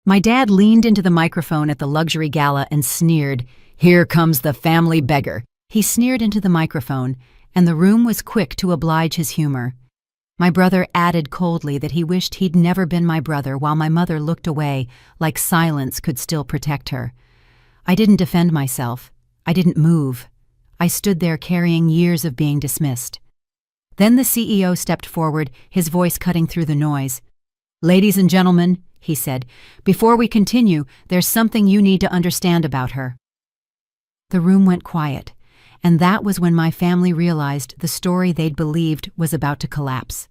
My dad leaned into the microphone at the luxury gala and sneered, "Here comes the family beggar." He sneered into the microphone, and the room was quick to oblige his humor. My brother added coldly that he wished he'd never been my brother, while my mother looked away, like silence could still protect her. I didn't defend myself. I didn't move. I stood there carrying years of being dismissed. Then the CEO stepped forward, his voice cutting through the noise. "Ladies and gentlemen," he said, "before we continue, there's something you need to understand about her." The room went quiet, and that was when my family realized the story they'd believed was about to collapse.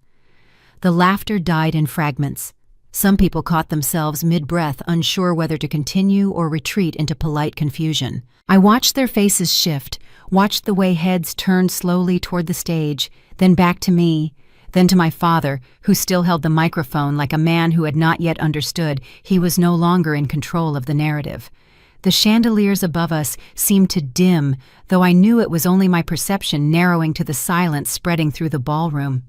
The laughter died in fragments. Some people caught themselves mid-breath, unsure whether to continue or retreat into polite confusion. I watched their faces shift, watched the way heads turned slowly toward the stage, then back to me, then to my father, who still held the microphone like a man who had not yet understood he was no longer in control of the narrative. The chandeliers above us seemed to dim, though I knew it was only my perception narrowing to the silence spreading through the ballroom.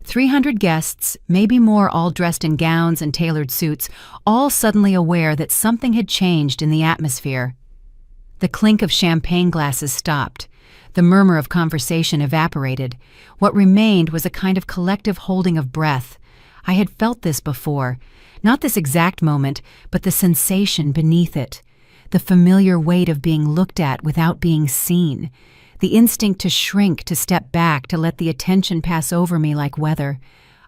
300 guests, maybe more, all dressed in gowns and tailored suits, all suddenly aware that something had changed in the atmosphere. The clink of champagne glasses stopped. The murmur of conversation evaporated. What remained was a kind of collective holding of breath. I had felt this before. Not this exact moment, but the sensation beneath it. The familiar weight of being looked at without being seen. The instinct to shrink, to step back, to let the attention pass over me like weather.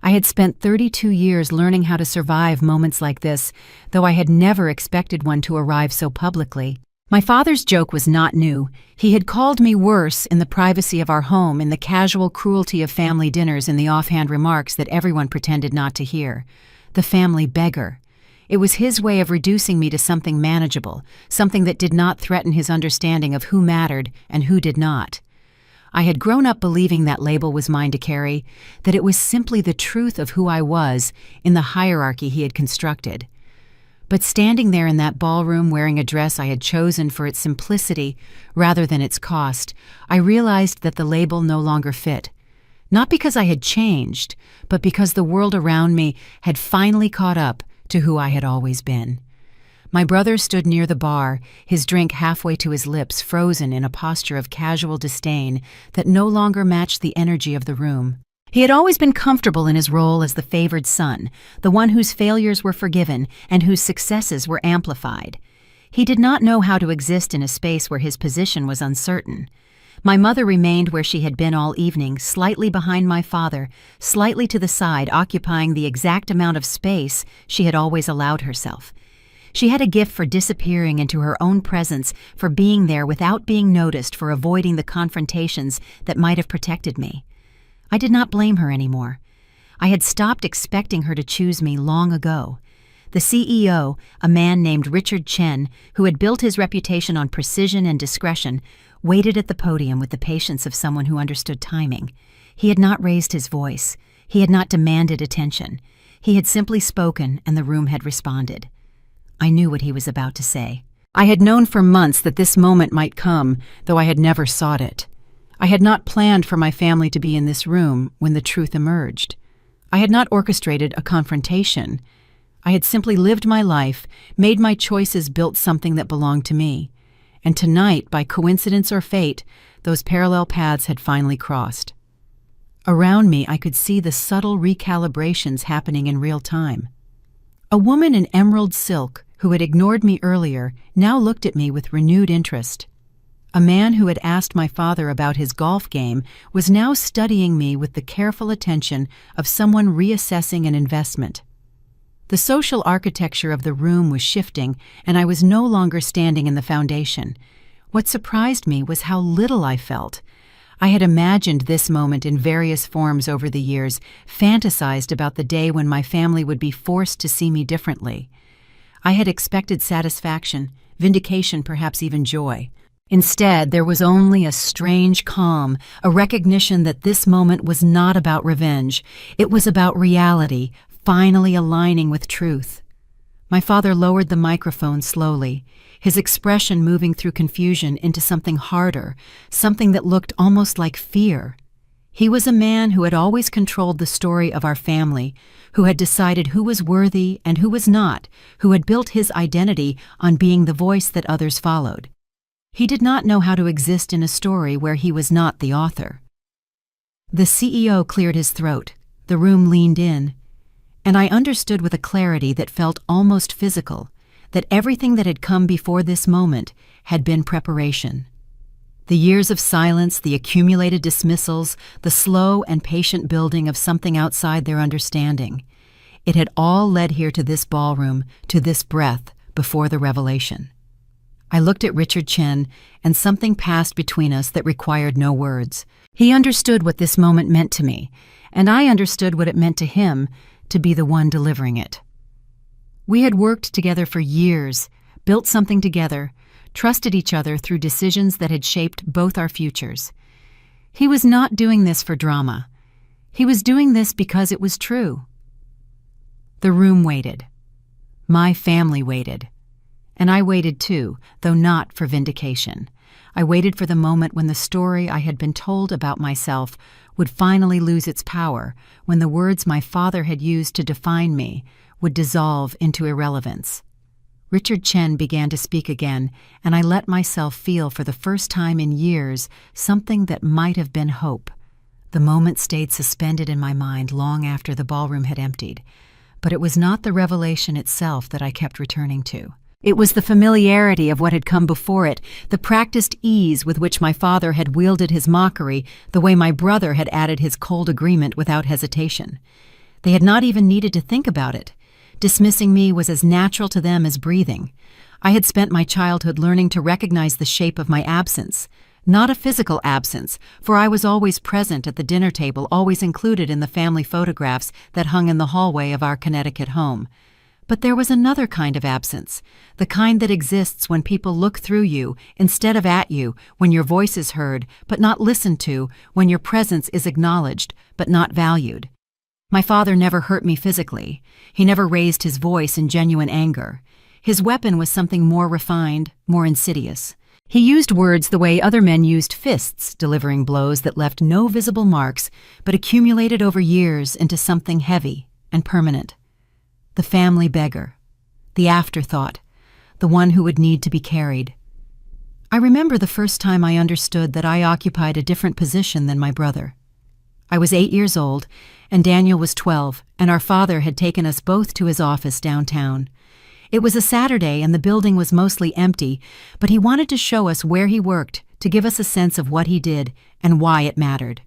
I had spent 32 years learning how to survive moments like this, though I had never expected one to arrive so publicly. My father's joke was not new. He had called me worse in the privacy of our home, in the casual cruelty of family dinners, in the offhand remarks that everyone pretended not to hear. The family beggar. It was his way of reducing me to something manageable, something that did not threaten his understanding of who mattered and who did not. I had grown up believing that label was mine to carry, that it was simply the truth of who I was in the hierarchy he had constructed. But standing there in that ballroom wearing a dress I had chosen for its simplicity rather than its cost, I realized that the label no longer fit. Not because I had changed, but because the world around me had finally caught up to who I had always been. My brother stood near the bar, his drink halfway to his lips, frozen in a posture of casual disdain that no longer matched the energy of the room. He had always been comfortable in his role as the favored son, the one whose failures were forgiven and whose successes were amplified. He did not know how to exist in a space where his position was uncertain. My mother remained where she had been all evening, slightly behind my father, slightly to the side, occupying the exact amount of space she had always allowed herself. She had a gift for disappearing into her own presence, for being there without being noticed, for avoiding the confrontations that might have protected me. I did not blame her anymore. I had stopped expecting her to choose me long ago. The CEO, a man named Richard Chen, who had built his reputation on precision and discretion, waited at the podium with the patience of someone who understood timing. He had not raised his voice. He had not demanded attention. He had simply spoken, and the room had responded. I knew what he was about to say. I had known for months that this moment might come, though I had never sought it. I had not planned for my family to be in this room when the truth emerged. I had not orchestrated a confrontation. I had simply lived my life, made my choices, built something that belonged to me. And tonight, by coincidence or fate, those parallel paths had finally crossed. Around me, I could see the subtle recalibrations happening in real time. A woman in emerald silk, who had ignored me earlier, now looked at me with renewed interest. A man who had asked my father about his golf game was now studying me with the careful attention of someone reassessing an investment. The social architecture of the room was shifting, and I was no longer standing in the foundation. What surprised me was how little I felt. I had imagined this moment in various forms over the years, fantasized about the day when my family would be forced to see me differently. I had expected satisfaction, vindication, perhaps even joy. Instead, there was only a strange calm, a recognition that this moment was not about revenge. It was about reality, finally aligning with truth. My father lowered the microphone slowly, his expression moving through confusion into something harder, something that looked almost like fear. He was a man who had always controlled the story of our family, who had decided who was worthy and who was not, who had built his identity on being the voice that others followed. He did not know how to exist in a story where he was not the author. The CEO cleared his throat. The room leaned in, and I understood with a clarity that felt almost physical that everything that had come before this moment had been preparation. The years of silence, the accumulated dismissals, the slow and patient building of something outside their understanding. It had all led here to this ballroom, to this breath, before the revelation. I looked at Richard Chen, and something passed between us that required no words. He understood what this moment meant to me, and I understood what it meant to him to be the one delivering it. We had worked together for years, built something together, trusted each other through decisions that had shaped both our futures. He was not doing this for drama. He was doing this because it was true. The room waited. My family waited. And I waited too, though not for vindication. I waited for the moment when the story I had been told about myself would finally lose its power, when the words my father had used to define me would dissolve into irrelevance. Richard Chen began to speak again, and I let myself feel for the first time in years something that might have been hope. The moment stayed suspended in my mind long after the ballroom had emptied, but it was not the revelation itself that I kept returning to. It was the familiarity of what had come before it, the practiced ease with which my father had wielded his mockery, the way my brother had added his cold agreement without hesitation. They had not even needed to think about it. Dismissing me was as natural to them as breathing. I had spent my childhood learning to recognize the shape of my absence. Not a physical absence, for I was always present at the dinner table, always included in the family photographs that hung in the hallway of our Connecticut home. But there was another kind of absence, the kind that exists when people look through you instead of at you, when your voice is heard but not listened to, when your presence is acknowledged but not valued. My father never hurt me physically. He never raised his voice in genuine anger. His weapon was something more refined, more insidious. He used words the way other men used fists, delivering blows that left no visible marks but accumulated over years into something heavy and permanent. The family beggar, the afterthought, the one who would need to be carried. I remember the first time I understood that I occupied a different position than my brother. I was 8 years old, and Daniel was 12, and our father had taken us both to his office downtown. It was a Saturday, and the building was mostly empty, but he wanted to show us where he worked, to give us a sense of what he did and why it mattered.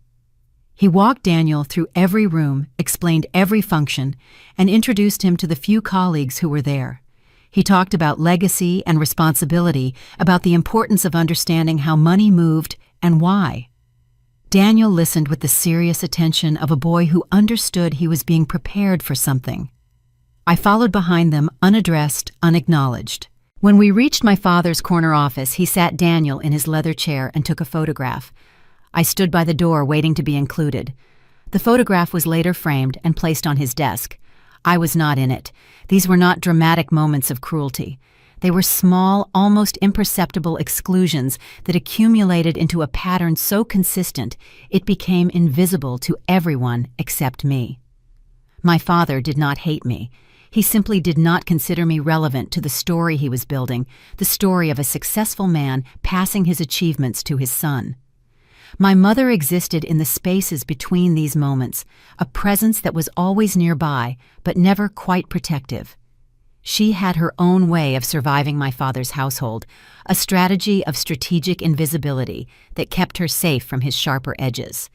He walked Daniel through every room, explained every function, and introduced him to the few colleagues who were there. He talked about legacy and responsibility, about the importance of understanding how money moved and why. Daniel listened with the serious attention of a boy who understood he was being prepared for something. I followed behind them, unaddressed, unacknowledged. When we reached my father's corner office, he sat Daniel in his leather chair and took a photograph. I stood by the door waiting to be included. The photograph was later framed and placed on his desk. I was not in it. These were not dramatic moments of cruelty. They were small, almost imperceptible exclusions that accumulated into a pattern so consistent it became invisible to everyone except me. My father did not hate me. He simply did not consider me relevant to the story he was building, the story of a successful man passing his achievements to his son. My mother existed in the spaces between these moments, a presence that was always nearby, but never quite protective. She had her own way of surviving my father's household, a strategy of strategic invisibility that kept her safe from his sharper edges.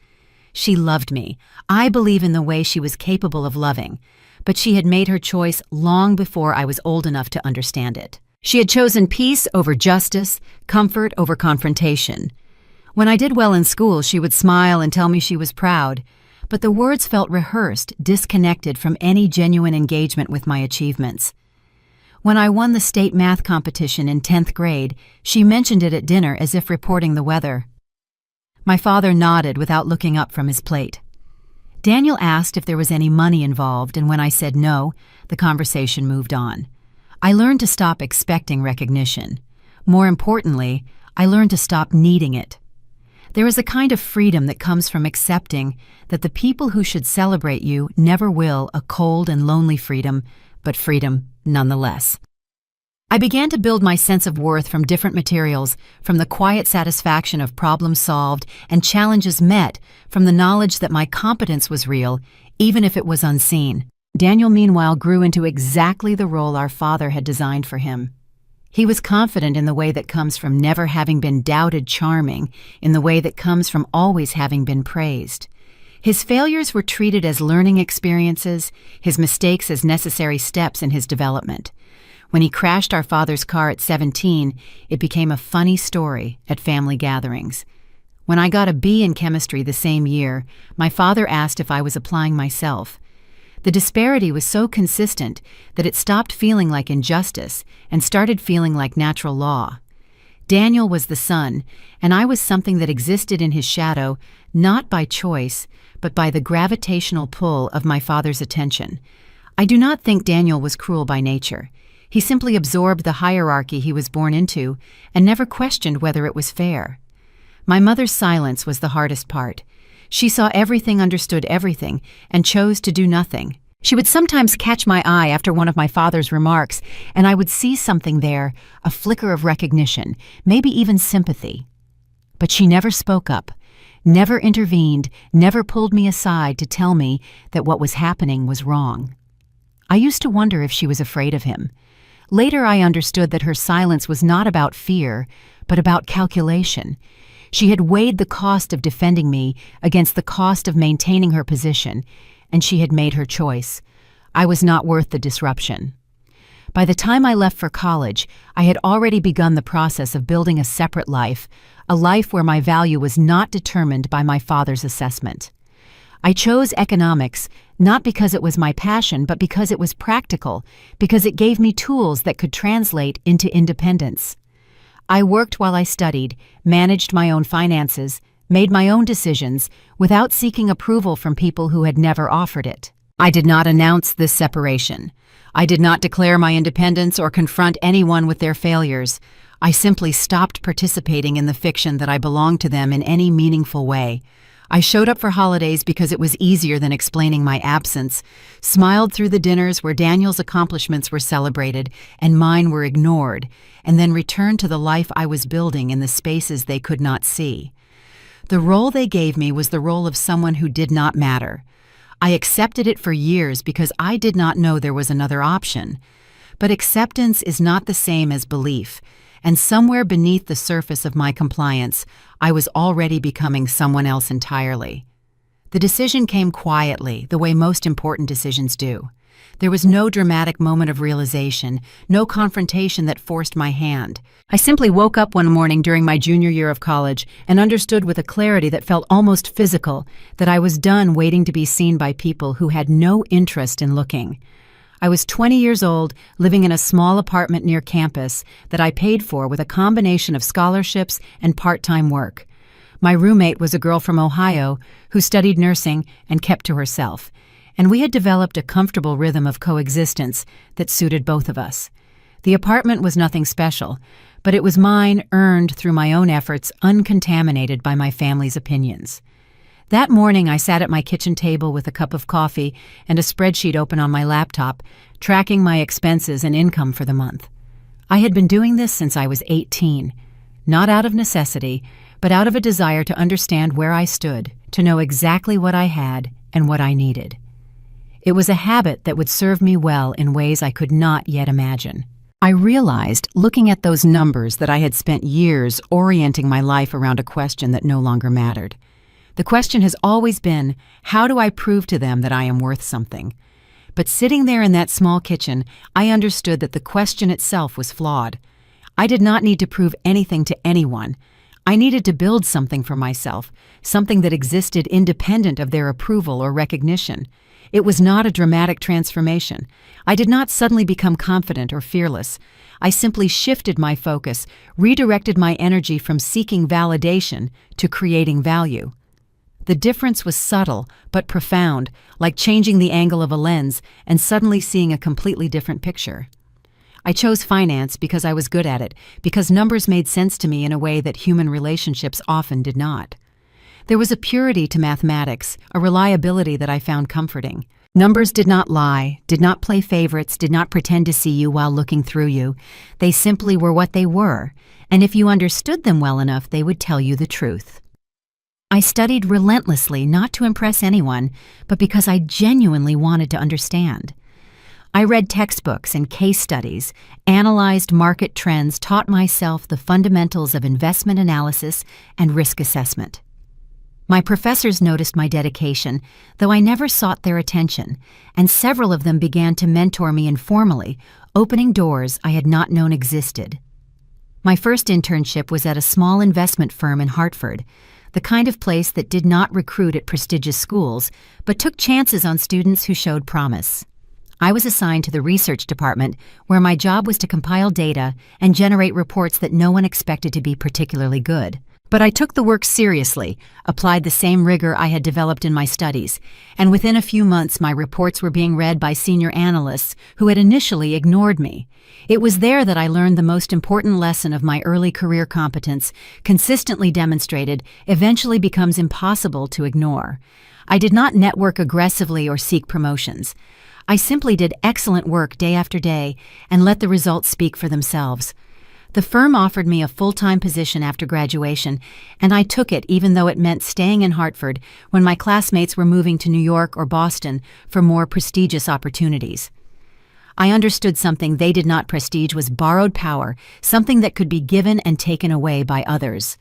She loved me. I believe in the way she was capable of loving, but she had made her choice long before I was old enough to understand it. She had chosen peace over justice, comfort over confrontation. When I did well in school, she would smile and tell me she was proud, but the words felt rehearsed, disconnected from any genuine engagement with my achievements. When I won the state math competition in 10th grade, she mentioned it at dinner as if reporting the weather. My father nodded without looking up from his plate. Daniel asked if there was any money involved, and when I said no, the conversation moved on. I learned to stop expecting recognition. More importantly, I learned to stop needing it. There is a kind of freedom that comes from accepting that the people who should celebrate you never will, a cold and lonely freedom, but freedom nonetheless. I began to build my sense of worth from different materials, from the quiet satisfaction of problems solved and challenges met, from the knowledge that my competence was real, even if it was unseen. Daniel, meanwhile, grew into exactly the role our father had designed for him. He was confident in the way that comes from never having been doubted, charming in the way that comes from always having been praised. His failures were treated as learning experiences, his mistakes as necessary steps in his development. When he crashed our father's car at 17, it became a funny story at family gatherings. When I got a B in chemistry the same year, my father asked if I was applying myself. The disparity was so consistent that it stopped feeling like injustice and started feeling like natural law. Daniel was the sun, and I was something that existed in his shadow, not by choice, but by the gravitational pull of my father's attention. I do not think Daniel was cruel by nature. He simply absorbed the hierarchy he was born into and never questioned whether it was fair. My mother's silence was the hardest part. She saw everything, understood everything, and chose to do nothing. She would sometimes catch my eye after one of my father's remarks, and I would see something there, a flicker of recognition, maybe even sympathy. But she never spoke up, never intervened, never pulled me aside to tell me that what was happening was wrong. I used to wonder if she was afraid of him. Later I understood that her silence was not about fear, but about calculation. She had weighed the cost of defending me against the cost of maintaining her position, and she had made her choice. I was not worth the disruption. By the time I left for college, I had already begun the process of building a separate life, a life where my value was not determined by my father's assessment. I chose economics, not because it was my passion, but because it was practical, because it gave me tools that could translate into independence. I worked while I studied, managed my own finances, made my own decisions, without seeking approval from people who had never offered it. I did not announce this separation. I did not declare my independence or confront anyone with their failures. I simply stopped participating in the fiction that I belonged to them in any meaningful way. I showed up for holidays because it was easier than explaining my absence, smiled through the dinners where Daniel's accomplishments were celebrated and mine were ignored, and then returned to the life I was building in the spaces they could not see. The role they gave me was the role of someone who did not matter. I accepted it for years because I did not know there was another option. But acceptance is not the same as belief, and somewhere beneath the surface of my compliance, I was already becoming someone else entirely. The decision came quietly, the way most important decisions do. There was no dramatic moment of realization, no confrontation that forced my hand. I simply woke up one morning during my junior year of college and understood with a clarity that felt almost physical that I was done waiting to be seen by people who had no interest in looking. I was 20 years old, living in a small apartment near campus that I paid for with a combination of scholarships and part-time work. My roommate was a girl from Ohio who studied nursing and kept to herself, and we had developed a comfortable rhythm of coexistence that suited both of us. The apartment was nothing special, but it was mine, earned through my own efforts, uncontaminated by my family's opinions. That morning, I sat at my kitchen table with a cup of coffee and a spreadsheet open on my laptop, tracking my expenses and income for the month. I had been doing this since I was 18, not out of necessity, but out of a desire to understand where I stood, to know exactly what I had and what I needed. It was a habit that would serve me well in ways I could not yet imagine. I realized, looking at those numbers, that I had spent years orienting my life around a question that no longer mattered. The question has always been, how do I prove to them that I am worth something? But sitting there in that small kitchen, I understood that the question itself was flawed. I did not need to prove anything to anyone. I needed to build something for myself, something that existed independent of their approval or recognition. It was not a dramatic transformation. I did not suddenly become confident or fearless. I simply shifted my focus, redirected my energy from seeking validation to creating value. The difference was subtle but profound, like changing the angle of a lens and suddenly seeing a completely different picture. I chose finance because I was good at it, because numbers made sense to me in a way that human relationships often did not. There was a purity to mathematics, a reliability that I found comforting. Numbers did not lie, did not play favorites, did not pretend to see you while looking through you. They simply were what they were, and if you understood them well enough, they would tell you the truth. I studied relentlessly, not to impress anyone, but because I genuinely wanted to understand. I read textbooks and case studies, analyzed market trends, taught myself the fundamentals of investment analysis and risk assessment. My professors noticed my dedication, though I never sought their attention, and several of them began to mentor me informally, opening doors I had not known existed. My first internship was at a small investment firm in Hartford, the kind of place that did not recruit at prestigious schools, but took chances on students who showed promise. I was assigned to the research department, where my job was to compile data and generate reports that no one expected to be particularly good. But I took the work seriously, applied the same rigor I had developed in my studies, and within a few months my reports were being read by senior analysts who had initially ignored me. It was there that I learned the most important lesson of my early career competence, consistently demonstrated, eventually becomes impossible to ignore. I did not network aggressively or seek promotions. I simply did excellent work day after day and let the results speak for themselves. The firm offered me a full-time position after graduation, and I took it even though it meant staying in Hartford when my classmates were moving to New York or Boston for more prestigious opportunities. I understood something they did not. Prestige was borrowed power, something that could be given and taken away by others.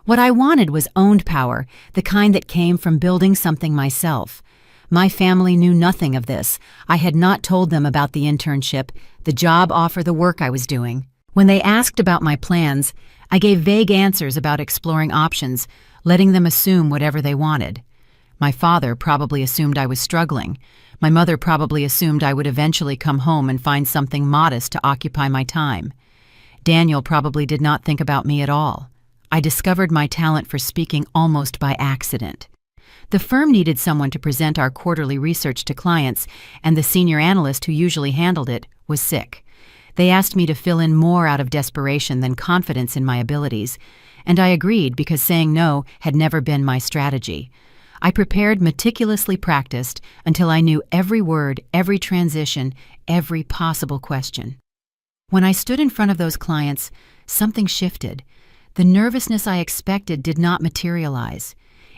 What I wanted was owned power, the kind that came from building something myself. My family knew nothing of this. I had not told them about the internship, the job offer, the work I was doing. When they asked about my plans, I gave vague answers about exploring options, letting them assume whatever they wanted. My father probably assumed I was struggling. My mother probably assumed I would eventually come home and find something modest to occupy my time. Daniel probably did not think about me at all. I discovered my talent for speaking almost by accident. The firm needed someone to present our quarterly research to clients, and the senior analyst who usually handled it was sick. They asked me to fill in more out of desperation than confidence in my abilities, and I agreed because saying no had never been my strategy. I prepared, meticulously practiced, until I knew every word, every transition, every possible question. When I stood in front of those clients, something shifted. The nervousness I expected did not materialize.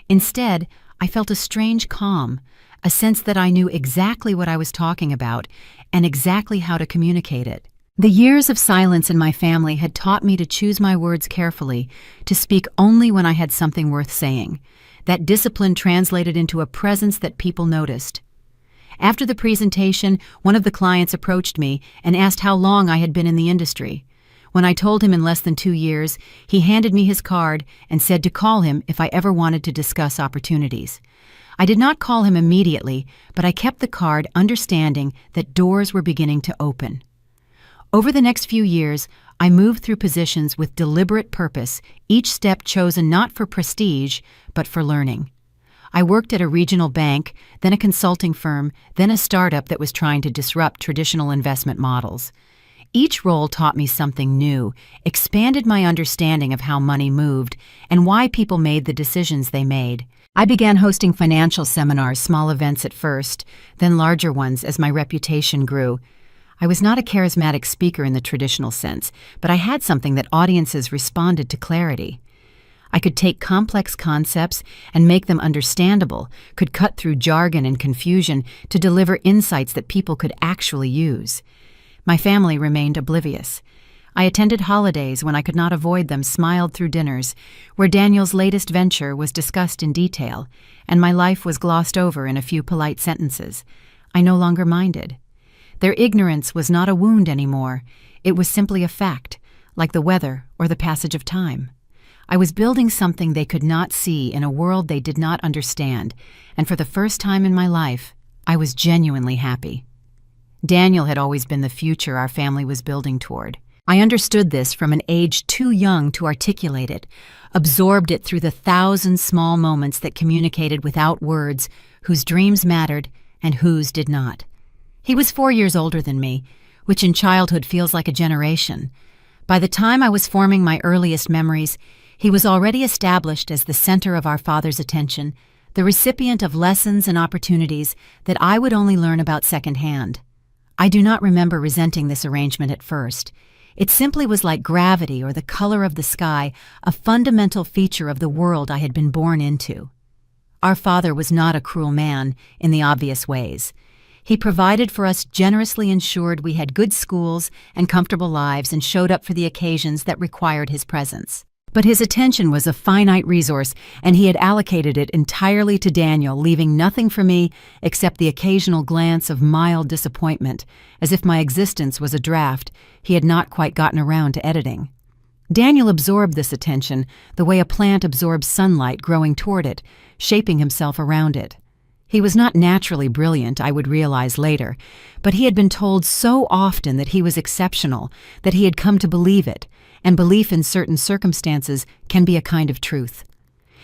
Instead, I felt a strange calm, a sense that I knew exactly what I was talking about and exactly how to communicate it. The years of silence in my family had taught me to choose my words carefully, to speak only when I had something worth saying. That discipline translated into a presence that people noticed. After the presentation, one of the clients approached me and asked how long I had been in the industry. When I told him in less than 2 years, he handed me his card and said to call him if I ever wanted to discuss opportunities. I did not call him immediately, but I kept the card, understanding that doors were beginning to open. Over the next few years, I moved through positions with deliberate purpose, each step chosen not for prestige, but for learning. I worked at a regional bank, then a consulting firm, then a startup that was trying to disrupt traditional investment models. Each role taught me something new, expanded my understanding of how money moved, and why people made the decisions they made. I began hosting financial seminars, small events at first, then larger ones as my reputation grew. I was not a charismatic speaker in the traditional sense, but I had something that audiences responded to: clarity. I could take complex concepts and make them understandable, could cut through jargon and confusion to deliver insights that people could actually use. My family remained oblivious. I attended holidays when I could not avoid them, smiled through dinners, where Daniel's latest venture was discussed in detail, and my life was glossed over in a few polite sentences. I no longer minded. Their ignorance was not a wound anymore. It was simply a fact, like the weather or the passage of time. I was building something they could not see in a world they did not understand, and for the first time in my life, I was genuinely happy. Daniel had always been the future our family was building toward. I understood this from an age too young to articulate it, absorbed it through the thousand small moments that communicated without words, whose dreams mattered and whose did not. He was 4 years older than me, which in childhood feels like a generation. By the time I was forming my earliest memories, He was already established as the center of our father's attention, the recipient of lessons and opportunities that I would only learn about secondhand. I do not remember resenting this arrangement at first. It simply was like gravity or the color of the sky, a fundamental feature of the world I had been born into. Our father was not a cruel man in the obvious ways. He provided for us, generously ensured we had good schools and comfortable lives, and showed up for the occasions that required his presence. But his attention was a finite resource, and he had allocated it entirely to Daniel, leaving nothing for me except the occasional glance of mild disappointment, as if my existence was a draft he had not quite gotten around to editing. Daniel absorbed this attention the way a plant absorbs sunlight growing toward it, shaping himself around it. He was not naturally brilliant, I would realize later, but he had been told so often that he was exceptional that he had come to believe it, and belief in certain circumstances can be a kind of truth.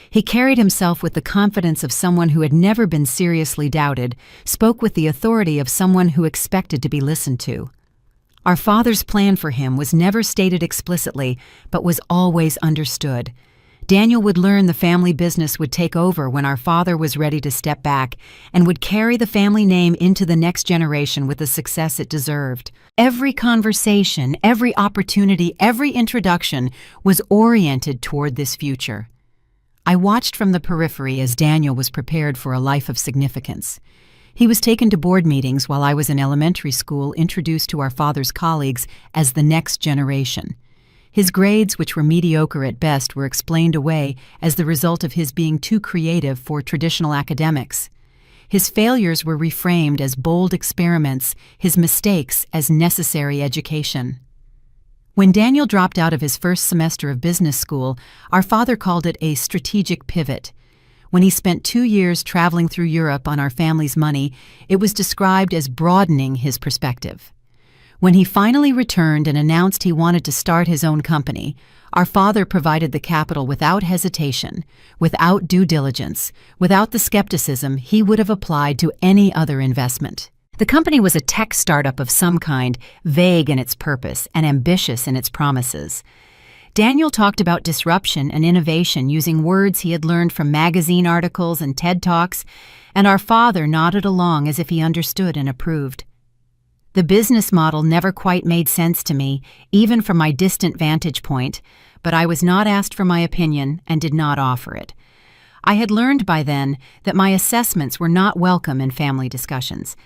He carried himself with the confidence of someone who had never been seriously doubted, spoke with the authority of someone who expected to be listened to. Our father's plan for him was never stated explicitly, but was always understood. Daniel would learn the family business would take over when our father was ready to step back, and would carry the family name into the next generation with the success it deserved. Every conversation, every opportunity, every introduction was oriented toward this future. I watched from the periphery as Daniel was prepared for a life of significance. He was taken to board meetings while I was in elementary school, introduced to our father's colleagues as the next generation. His grades, which were mediocre at best, were explained away as the result of his being too creative for traditional academics. His failures were reframed as bold experiments, his mistakes as necessary education. When Daniel dropped out of his first semester of business school, our father called it a strategic pivot. When he spent 2 years traveling through Europe on our family's money, it was described as broadening his perspective. When he finally returned and announced he wanted to start his own company, our father provided the capital without hesitation, without due diligence, without the skepticism he would have applied to any other investment. The company was a tech startup of some kind, vague in its purpose and ambitious in its promises. Daniel talked about disruption and innovation using words he had learned from magazine articles and TED Talks, and our father nodded along as if he understood and approved. The business model never quite made sense to me, even from my distant vantage point, but I was not asked for my opinion and did not offer it. I had learned by then that my assessments were not welcome in family discussions.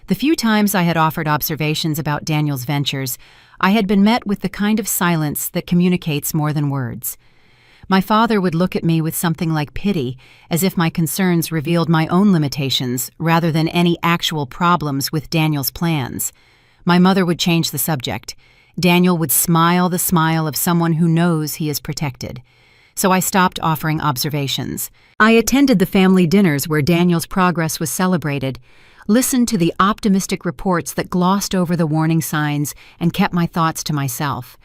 The few times I had offered observations about Daniel's ventures, I had been met with the kind of silence that communicates more than words. My father would look at me with something like pity, as if my concerns revealed my own limitations rather than any actual problems with Daniel's plans. My mother would change the subject. Daniel would smile the smile of someone who knows he is protected. So I stopped offering observations. I attended the family dinners where Daniel's progress was celebrated, listened to the optimistic reports that glossed over the warning signs, and kept my thoughts to myself.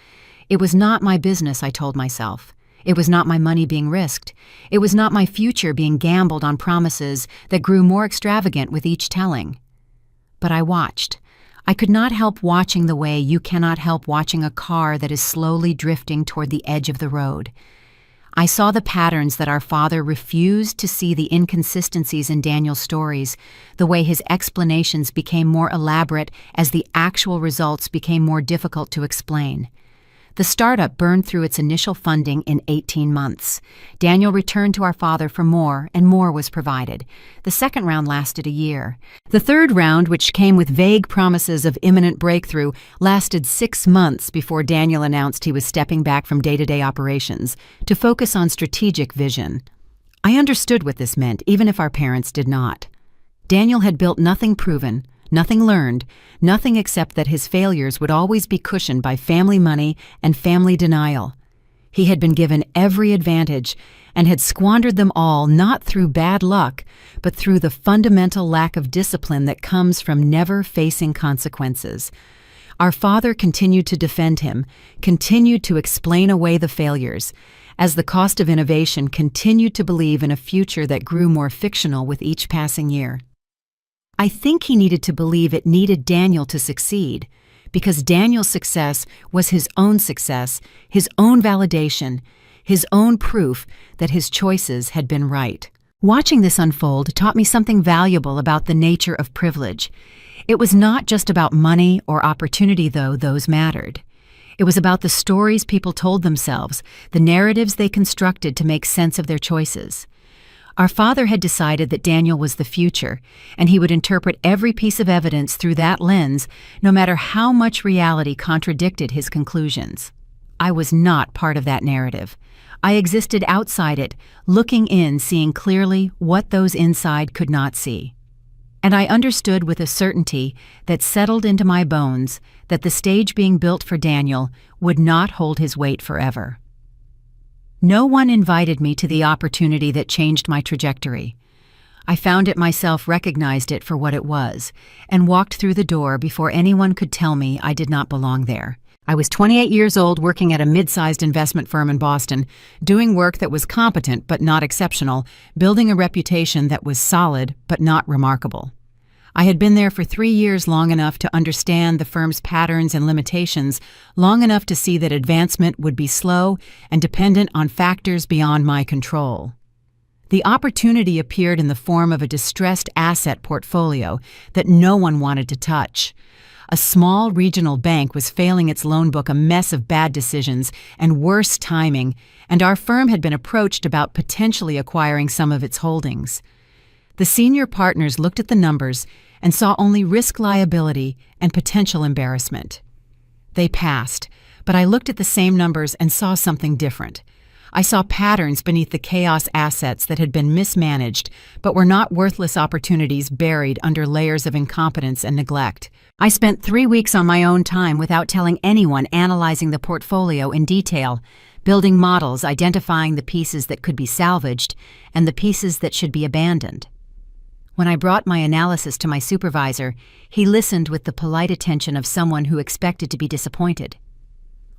It was not my business, I told myself. It was not my money being risked. It was not my future being gambled on promises that grew more extravagant with each telling. But I watched. I could not help watching the way you cannot help watching a car that is slowly drifting toward the edge of the road. I saw the patterns that our father refused to see, the inconsistencies in Daniel's stories, the way his explanations became more elaborate as the actual results became more difficult to explain. The startup burned through its initial funding in 18 months. Daniel returned to our father for more, and more was provided. The second round lasted a year. The third round, which came with vague promises of imminent breakthrough, lasted 6 months before Daniel announced he was stepping back from day-to-day operations to focus on strategic vision. I understood what this meant, even if our parents did not. Daniel had built nothing proven, nothing learned, nothing except that his failures would always be cushioned by family money and family denial. He had been given every advantage and had squandered them all, not through bad luck, but through the fundamental lack of discipline that comes from never facing consequences. Our father continued to defend him, continued to explain away the failures, as the cost of innovation continued to believe in a future that grew more fictional with each passing year. I think he needed to believe it needed Daniel to succeed, because Daniel's success was his own success, his own validation, his own proof that his choices had been right. Watching this unfold taught me something valuable about the nature of privilege. It was not just about money or opportunity, though those mattered. It was about the stories people told themselves, the narratives they constructed to make sense of their choices. Our father had decided that Daniel was the future, and he would interpret every piece of evidence through that lens, no matter how much reality contradicted his conclusions. I was not part of that narrative. I existed outside it, looking in, seeing clearly what those inside could not see. And I understood with a certainty that settled into my bones that the stage being built for Daniel would not hold his weight forever. No one invited me to the opportunity that changed my trajectory. I found it myself, recognized it for what it was, and walked through the door before anyone could tell me I did not belong there. I was 28 years old, working at a mid-sized investment firm in Boston, doing work that was competent but not exceptional, building a reputation that was solid but not remarkable. I had been there for 3 years, long enough to understand the firm's patterns and limitations, long enough to see that advancement would be slow and dependent on factors beyond my control. The opportunity appeared in the form of a distressed asset portfolio that no one wanted to touch. A small regional bank was failing its loan book, a mess of bad decisions and worse timing, and our firm had been approached about potentially acquiring some of its holdings. The senior partners looked at the numbers and saw only risk, liability, and potential embarrassment. They passed, but I looked at the same numbers and saw something different. I saw patterns beneath the chaos, assets that had been mismanaged but were not worthless opportunities buried under layers of incompetence and neglect. I spent 3 weeks on my own time without telling anyone, analyzing the portfolio in detail, building models, identifying the pieces that could be salvaged and the pieces that should be abandoned. When I brought my analysis to my supervisor, he listened with the polite attention of someone who expected to be disappointed.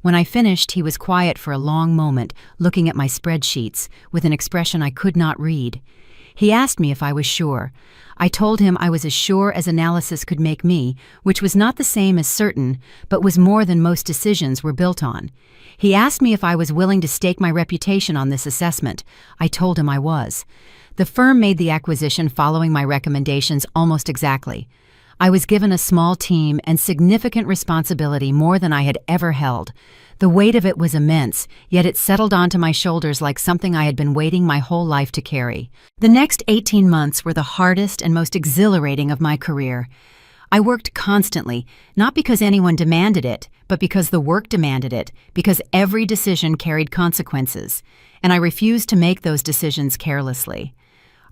When I finished, he was quiet for a long moment, looking at my spreadsheets with an expression I could not read. He asked me if I was sure. I told him I was as sure as analysis could make me, which was not the same as certain, but was more than most decisions were built on. He asked me if I was willing to stake my reputation on this assessment. I told him I was. The firm made the acquisition following my recommendations almost exactly. I was given a small team and significant responsibility, more than I had ever held. The weight of it was immense, yet it settled onto my shoulders like something I had been waiting my whole life to carry. The next 18 months were the hardest and most exhilarating of my career. I worked constantly, not because anyone demanded it, but because the work demanded it, because every decision carried consequences, and I refused to make those decisions carelessly.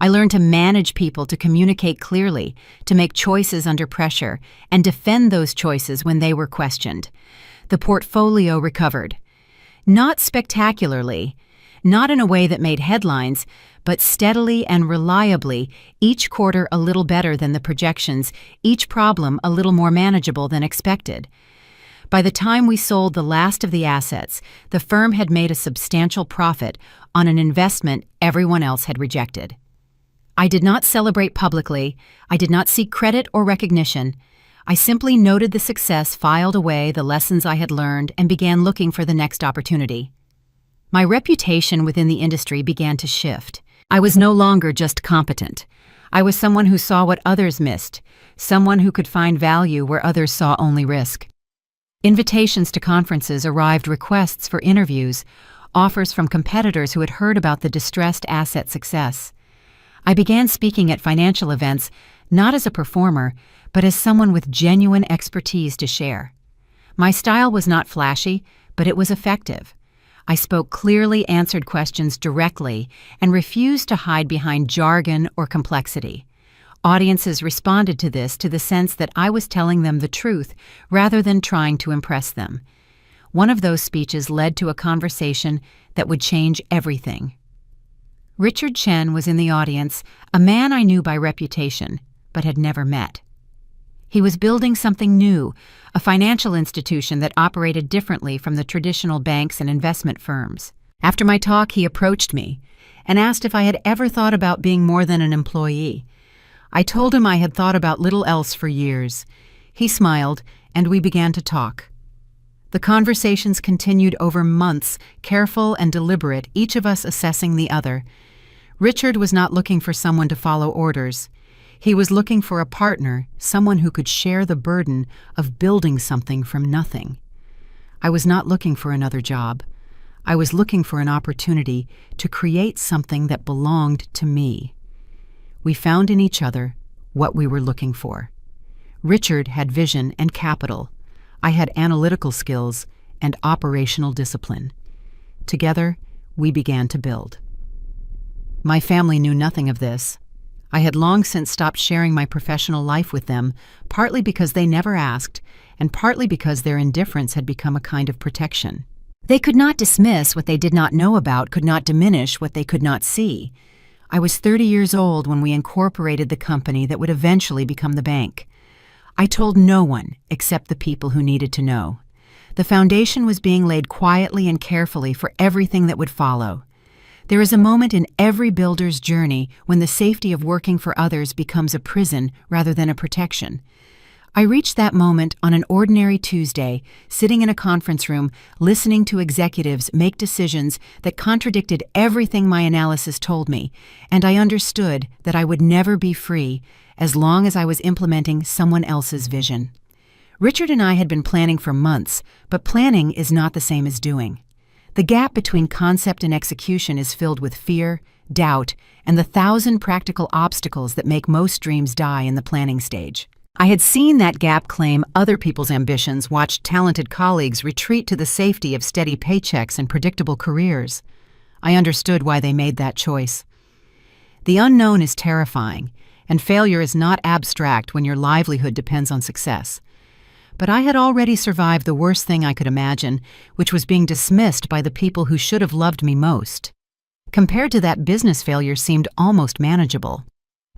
I learned to manage people, to communicate clearly, to make choices under pressure, and defend those choices when they were questioned. The portfolio recovered. Not spectacularly, not in a way that made headlines, but steadily and reliably, each quarter a little better than the projections, each problem a little more manageable than expected. By the time we sold the last of the assets, the firm had made a substantial profit on an investment everyone else had rejected. I did not celebrate publicly. I did not seek credit or recognition. I simply noted the success, filed away the lessons I had learned, and began looking for the next opportunity. My reputation within the industry began to shift. I was no longer just competent. I was someone who saw what others missed, someone who could find value where others saw only risk. Invitations to conferences arrived, requests for interviews, offers from competitors who had heard about the distressed asset success. I began speaking at financial events, not as a performer, but as someone with genuine expertise to share. My style was not flashy, but it was effective. I spoke clearly, answered questions directly, and refused to hide behind jargon or complexity. Audiences responded to this, to the sense that I was telling them the truth rather than trying to impress them. One of those speeches led to a conversation that would change everything. Richard Chen was in the audience, a man I knew by reputation, but had never met. He was building something new, a financial institution that operated differently from the traditional banks and investment firms. After my talk, he approached me and asked if I had ever thought about being more than an employee. I told him I had thought about little else for years. He smiled, and we began to talk. The conversations continued over months, careful and deliberate, each of us assessing the other. Richard was not looking for someone to follow orders. He was looking for a partner, someone who could share the burden of building something from nothing. I was not looking for another job. I was looking for an opportunity to create something that belonged to me. We found in each other what we were looking for. Richard had vision and capital. I had analytical skills and operational discipline. Together, we began to build. My family knew nothing of this. I had long since stopped sharing my professional life with them, partly because they never asked, and partly because their indifference had become a kind of protection. They could not dismiss what they did not know about, could not diminish what they could not see. I was 30 years old when we incorporated the company that would eventually become the bank. I told no one except the people who needed to know. The foundation was being laid quietly and carefully for everything that would follow. There is a moment in every builder's journey when the safety of working for others becomes a prison rather than a protection. I reached that moment on an ordinary Tuesday, sitting in a conference room, listening to executives make decisions that contradicted everything my analysis told me, and I understood that I would never be free as long as I was implementing someone else's vision. Richard and I had been planning for months, but planning is not the same as doing. The gap between concept and execution is filled with fear, doubt, and the 1,000 practical obstacles that make most dreams die in the planning stage. I had seen that gap claim other people's ambitions, watched talented colleagues retreat to the safety of steady paychecks and predictable careers. I understood why they made that choice. The unknown is terrifying, and failure is not abstract when your livelihood depends on success. But I had already survived the worst thing I could imagine, which was being dismissed by the people who should have loved me most. Compared to that, business failure seemed almost manageable.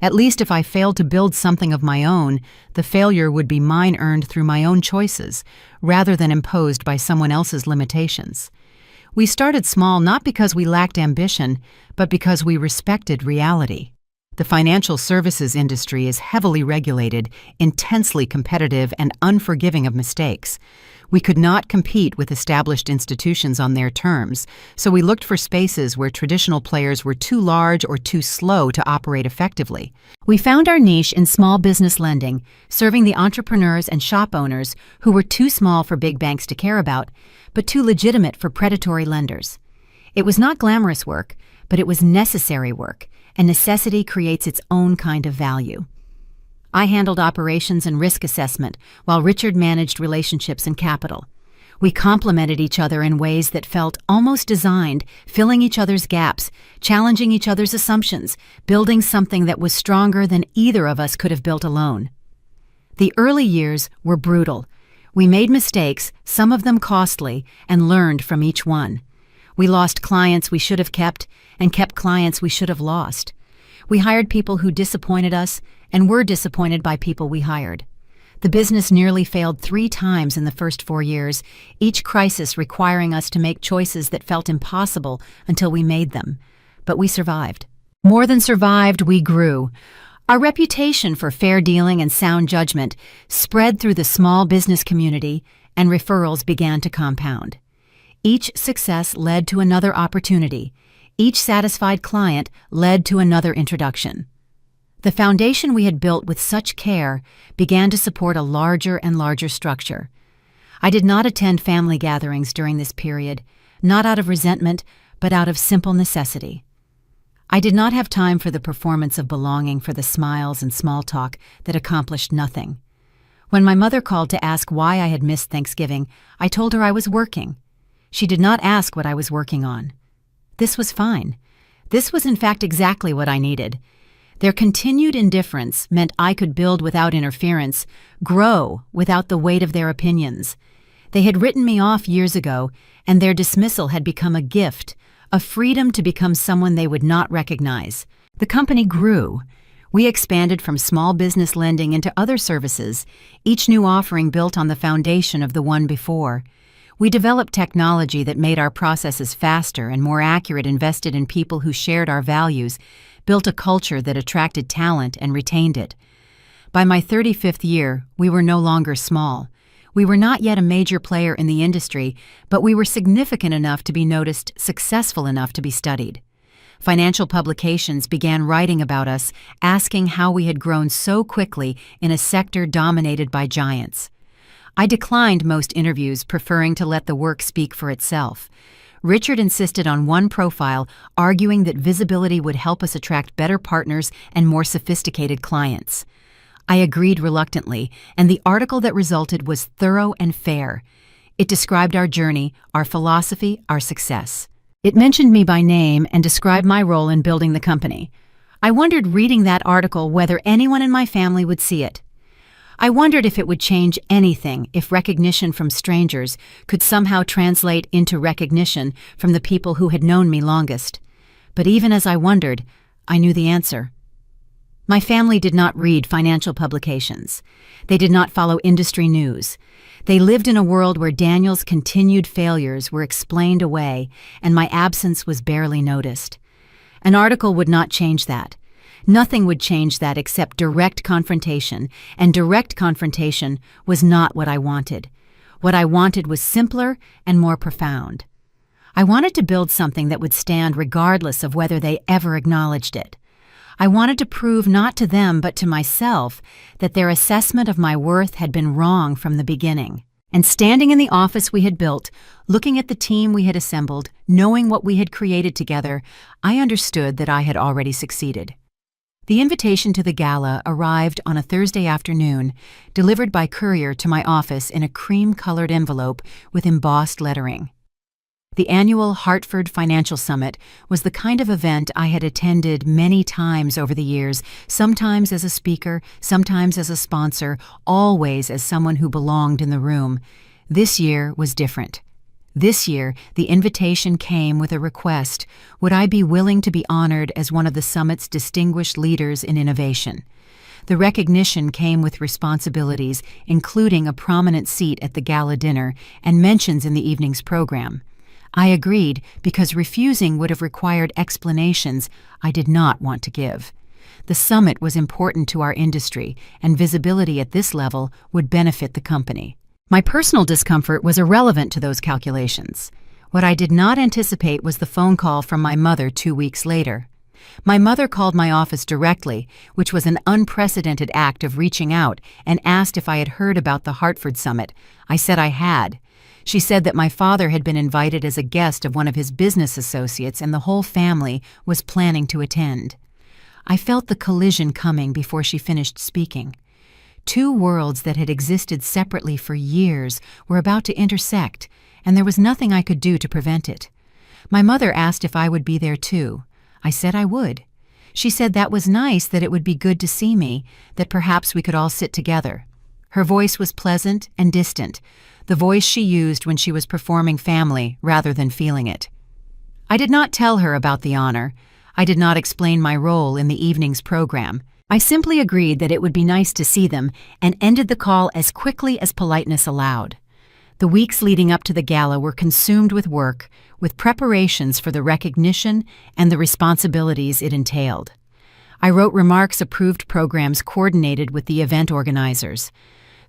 At least if I failed to build something of my own, the failure would be mine earned through my own choices, rather than imposed by someone else's limitations. We started small not because we lacked ambition, but because we respected reality. The financial services industry is heavily regulated, intensely competitive, and unforgiving of mistakes. We could not compete with established institutions on their terms, so we looked for spaces where traditional players were too large or too slow to operate effectively. We found our niche in small business lending, serving the entrepreneurs and shop owners who were too small for big banks to care about, but too legitimate for predatory lenders. It was not glamorous work, but it was necessary work, and necessity creates its own kind of value. I handled operations and risk assessment, while Richard managed relationships and capital. We complemented each other in ways that felt almost designed, filling each other's gaps, challenging each other's assumptions, building something that was stronger than either of us could have built alone. The early years were brutal. We made mistakes, some of them costly, and learned from each one. We lost clients we should have kept, and kept clients we should have lost. We hired people who disappointed us, and were disappointed by people we hired. The business nearly failed 3 times in the first 4 years, each crisis requiring us to make choices that felt impossible until we made them. But we survived. More than survived, we grew. Our reputation for fair dealing and sound judgment spread through the small business community, and referrals began to compound. Each success led to another opportunity. Each satisfied client led to another introduction. The foundation we had built with such care began to support a larger and larger structure. I did not attend family gatherings during this period, not out of resentment, but out of simple necessity. I did not have time for the performance of belonging, for the smiles and small talk that accomplished nothing. When my mother called to ask why I had missed Thanksgiving, I told her I was working. She did not ask what I was working on. This was fine. This was in fact exactly what I needed. Their continued indifference meant I could build without interference, grow without the weight of their opinions. They had written me off years ago, and their dismissal had become a gift, a freedom to become someone they would not recognize. The company grew. We expanded from small business lending into other services, each new offering built on the foundation of the one before. We developed technology that made our processes faster and more accurate, invested in people who shared our values, built a culture that attracted talent and retained it. By my 35th year, we were no longer small. We were not yet a major player in the industry, but we were significant enough to be noticed, successful enough to be studied. Financial publications began writing about us, asking how we had grown so quickly in a sector dominated by giants. I declined most interviews, preferring to let the work speak for itself. Richard insisted on one profile, arguing that visibility would help us attract better partners and more sophisticated clients. I agreed reluctantly, and the article that resulted was thorough and fair. It described our journey, our philosophy, our success. It mentioned me by name and described my role in building the company. I wondered, reading that article, whether anyone in my family would see it. I wondered if it would change anything, if recognition from strangers could somehow translate into recognition from the people who had known me longest. But even as I wondered, I knew the answer. My family did not read financial publications. They did not follow industry news. They lived in a world where Daniel's continued failures were explained away, and my absence was barely noticed. An article would not change that. Nothing would change that except direct confrontation, and direct confrontation was not what I wanted. What I wanted was simpler and more profound. I wanted to build something that would stand regardless of whether they ever acknowledged it. I wanted to prove not to them but to myself that their assessment of my worth had been wrong from the beginning. And standing in the office we had built, looking at the team we had assembled, knowing what we had created together, I understood that I had already succeeded. The invitation to the gala arrived on a Thursday afternoon, delivered by courier to my office in a cream-colored envelope with embossed lettering. The annual Hartford Financial Summit was the kind of event I had attended many times over the years, sometimes as a speaker, sometimes as a sponsor, always as someone who belonged in the room. This year was different. This year, the invitation came with a request: would I be willing to be honored as one of the summit's distinguished leaders in innovation? The recognition came with responsibilities, including a prominent seat at the gala dinner and mentions in the evening's program. I agreed because refusing would have required explanations I did not want to give. The summit was important to our industry, and visibility at this level would benefit the company. My personal discomfort was irrelevant to those calculations. What I did not anticipate was the phone call from my mother 2 weeks later. My mother called my office directly, which was an unprecedented act of reaching out, and asked if I had heard about the Hartford Summit. I said I had. She said that my father had been invited as a guest of one of his business associates, and the whole family was planning to attend. I felt the collision coming before she finished speaking. Two worlds that had existed separately for years were about to intersect, and there was nothing I could do to prevent it. My mother asked if I would be there too. I said I would. She said that was nice, that it would be good to see me, that perhaps we could all sit together. Her voice was pleasant and distant, the voice she used when she was performing Family rather than feeling it. I did not tell her about the honor. I did not explain my role in the evening's program. I simply agreed that it would be nice to see them and ended the call as quickly as politeness allowed. The weeks leading up to the gala were consumed with work, with preparations for the recognition and the responsibilities it entailed. I wrote remarks, approved programs, coordinated with the event organizers.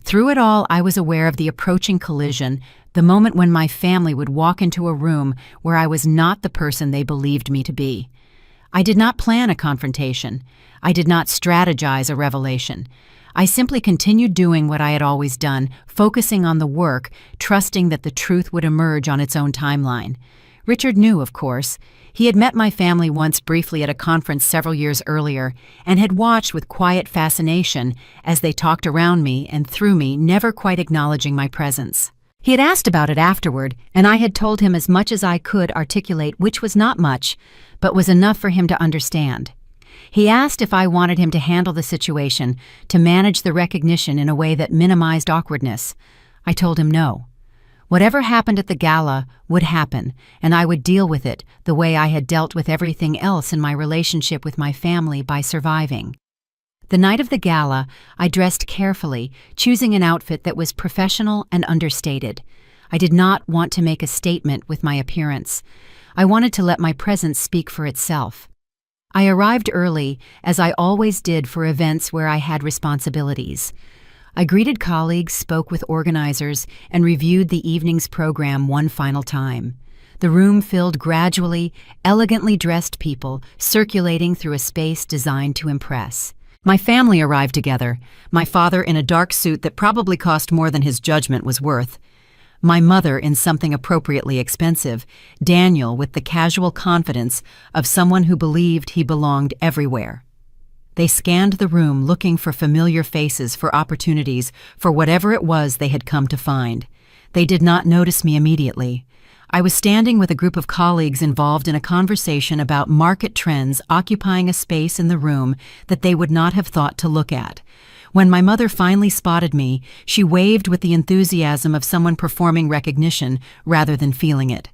Through it all, I was aware of the approaching collision, the moment when my family would walk into a room where I was not the person they believed me to be. I did not plan a confrontation. I did not strategize a revelation. I simply continued doing what I had always done, focusing on the work, trusting that the truth would emerge on its own timeline. Richard knew, of course. He had met my family once briefly at a conference several years earlier and had watched with quiet fascination as they talked around me and through me, never quite acknowledging my presence. He had asked about it afterward, and I had told him as much as I could articulate, which was not much, but was enough for him to understand. He asked if I wanted him to handle the situation, to manage the recognition in a way that minimized awkwardness. I told him no. Whatever happened at the gala would happen, and I would deal with it the way I had dealt with everything else in my relationship with my family, by surviving. The night of the gala, I dressed carefully, choosing an outfit that was professional and understated. I did not want to make a statement with my appearance. I wanted to let my presence speak for itself. I arrived early, as I always did for events where I had responsibilities. I greeted colleagues, spoke with organizers, and reviewed the evening's program one final time. The room filled gradually, elegantly dressed people circulating through a space designed to impress. My family arrived together, my father in a dark suit that probably cost more than his judgment was worth, my mother in something appropriately expensive, Daniel with the casual confidence of someone who believed he belonged everywhere. They scanned the room looking for familiar faces, for opportunities, for whatever it was they had come to find. They did not notice me immediately. I was standing with a group of colleagues involved in a conversation about market trends occupying a space in the room that they would not have thought to look at. When my mother finally spotted me, she waved with the enthusiasm of someone performing recognition rather than feeling it.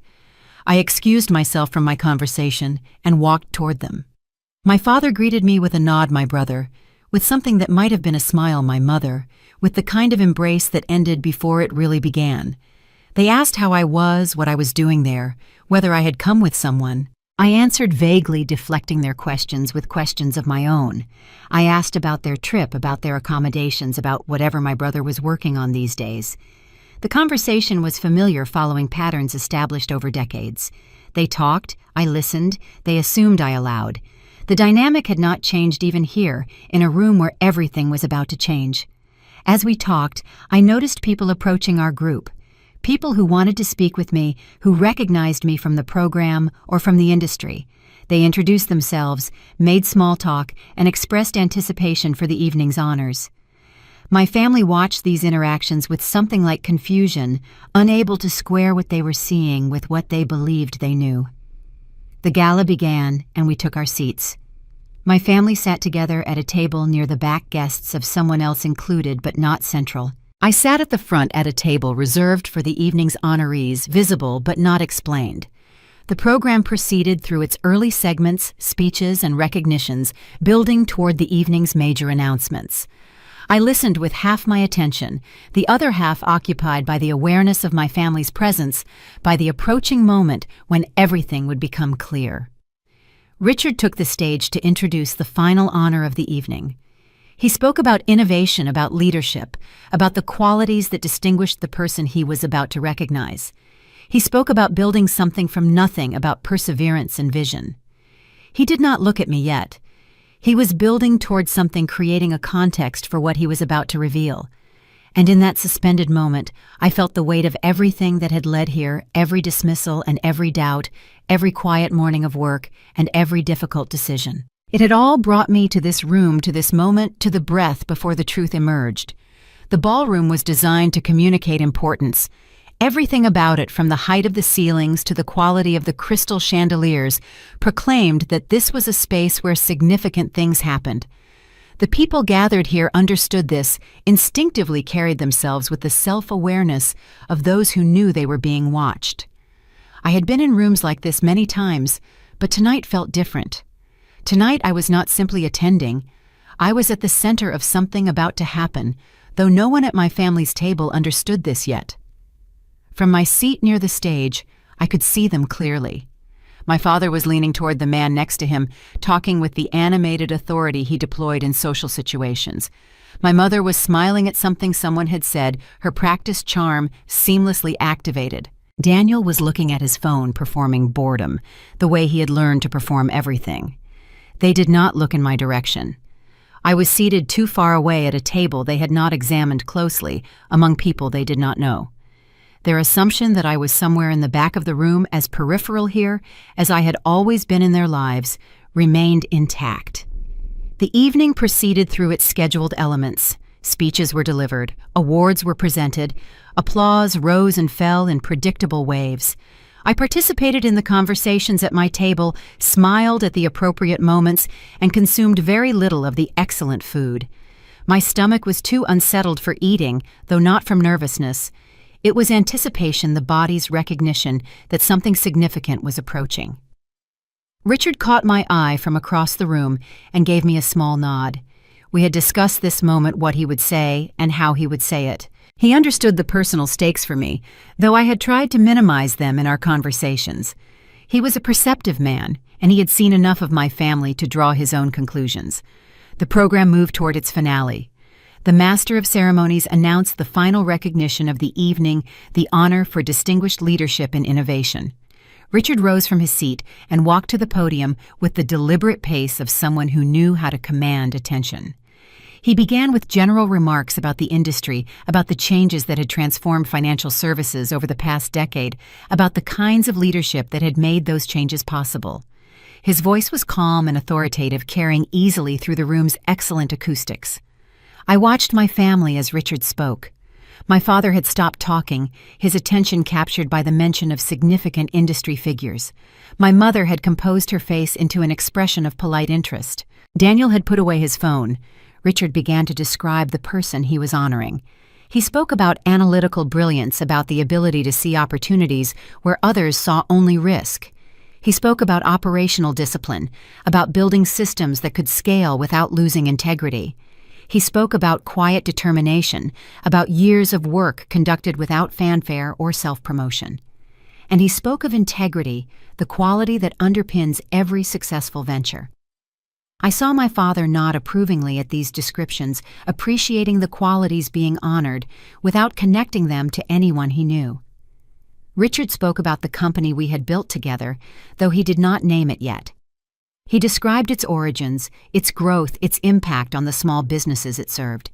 I excused myself from my conversation and walked toward them. My father greeted me with a nod, my brother, with something that might have been a smile, my mother, with the kind of embrace that ended before it really began. They asked how I was, what I was doing there, whether I had come with someone. I answered vaguely, deflecting their questions with questions of my own. I asked about their trip, about their accommodations, about whatever my brother was working on these days. The conversation was familiar, following patterns established over decades. They talked, I listened, they assumed I allowed. The dynamic had not changed even here, in a room where everything was about to change. As we talked, I noticed people approaching our group. People who wanted to speak with me, who recognized me from the program or from the industry. They introduced themselves, made small talk, and expressed anticipation for the evening's honors. My family watched these interactions with something like confusion, unable to square what they were seeing with what they believed they knew. The gala began, and we took our seats. My family sat together at a table near the back, guests of someone else included but not central. I sat at the front at a table reserved for the evening's honorees, visible but not explained. The program proceeded through its early segments, speeches, and recognitions, building toward the evening's major announcements. I listened with half my attention, the other half occupied by the awareness of my family's presence, by the approaching moment when everything would become clear. Richard took the stage to introduce the final honor of the evening. He spoke about innovation, about leadership, about the qualities that distinguished the person he was about to recognize. He spoke about building something from nothing, about perseverance and vision. He did not look at me yet. He was building towards something, creating a context for what he was about to reveal. And in that suspended moment, I felt the weight of everything that had led here, every dismissal and every doubt, every quiet morning of work, and every difficult decision. It had all brought me to this room, to this moment, to the breath before the truth emerged. The ballroom was designed to communicate importance. Everything about it, from the height of the ceilings to the quality of the crystal chandeliers, proclaimed that this was a space where significant things happened. The people gathered here understood this, instinctively carried themselves with the self-awareness of those who knew they were being watched. I had been in rooms like this many times, but tonight felt different. Tonight I was not simply attending. I was at the center of something about to happen, though no one at my family's table understood this yet. From my seat near the stage, I could see them clearly. My father was leaning toward the man next to him, talking with the animated authority he deployed in social situations. My mother was smiling at something someone had said, her practiced charm seamlessly activated. Daniel was looking at his phone, performing boredom, the way he had learned to perform everything. They did not look in my direction. I was seated too far away at a table they had not examined closely, among people they did not know. Their assumption that I was somewhere in the back of the room, as peripheral here as I had always been in their lives, remained intact. The evening proceeded through its scheduled elements. Speeches were delivered, awards were presented, applause rose and fell in predictable waves. I participated in the conversations at my table, smiled at the appropriate moments, and consumed very little of the excellent food. My stomach was too unsettled for eating, though not from nervousness. It was anticipation, the body's recognition that something significant was approaching. Richard caught my eye from across the room and gave me a small nod. We had discussed this moment, what he would say and how he would say it. He understood the personal stakes for me, though I had tried to minimize them in our conversations. He was a perceptive man, and he had seen enough of my family to draw his own conclusions. The program moved toward its finale. The master of ceremonies announced the final recognition of the evening, the honor for distinguished leadership and innovation. Richard rose from his seat and walked to the podium with the deliberate pace of someone who knew how to command attention. He began with general remarks about the industry, about the changes that had transformed financial services over the past decade, about the kinds of leadership that had made those changes possible. His voice was calm and authoritative, carrying easily through the room's excellent acoustics. I watched my family as Richard spoke. My father had stopped talking, his attention captured by the mention of significant industry figures. My mother had composed her face into an expression of polite interest. Daniel had put away his phone. Richard began to describe the person he was honoring. He spoke about analytical brilliance, about the ability to see opportunities where others saw only risk. He spoke about operational discipline, about building systems that could scale without losing integrity. He spoke about quiet determination, about years of work conducted without fanfare or self-promotion. And he spoke of integrity, the quality that underpins every successful venture. I saw my father nod approvingly at these descriptions, appreciating the qualities being honored, without connecting them to anyone he knew. Richard spoke about the company we had built together, though he did not name it yet. He described its origins, its growth, its impact on the small businesses it served.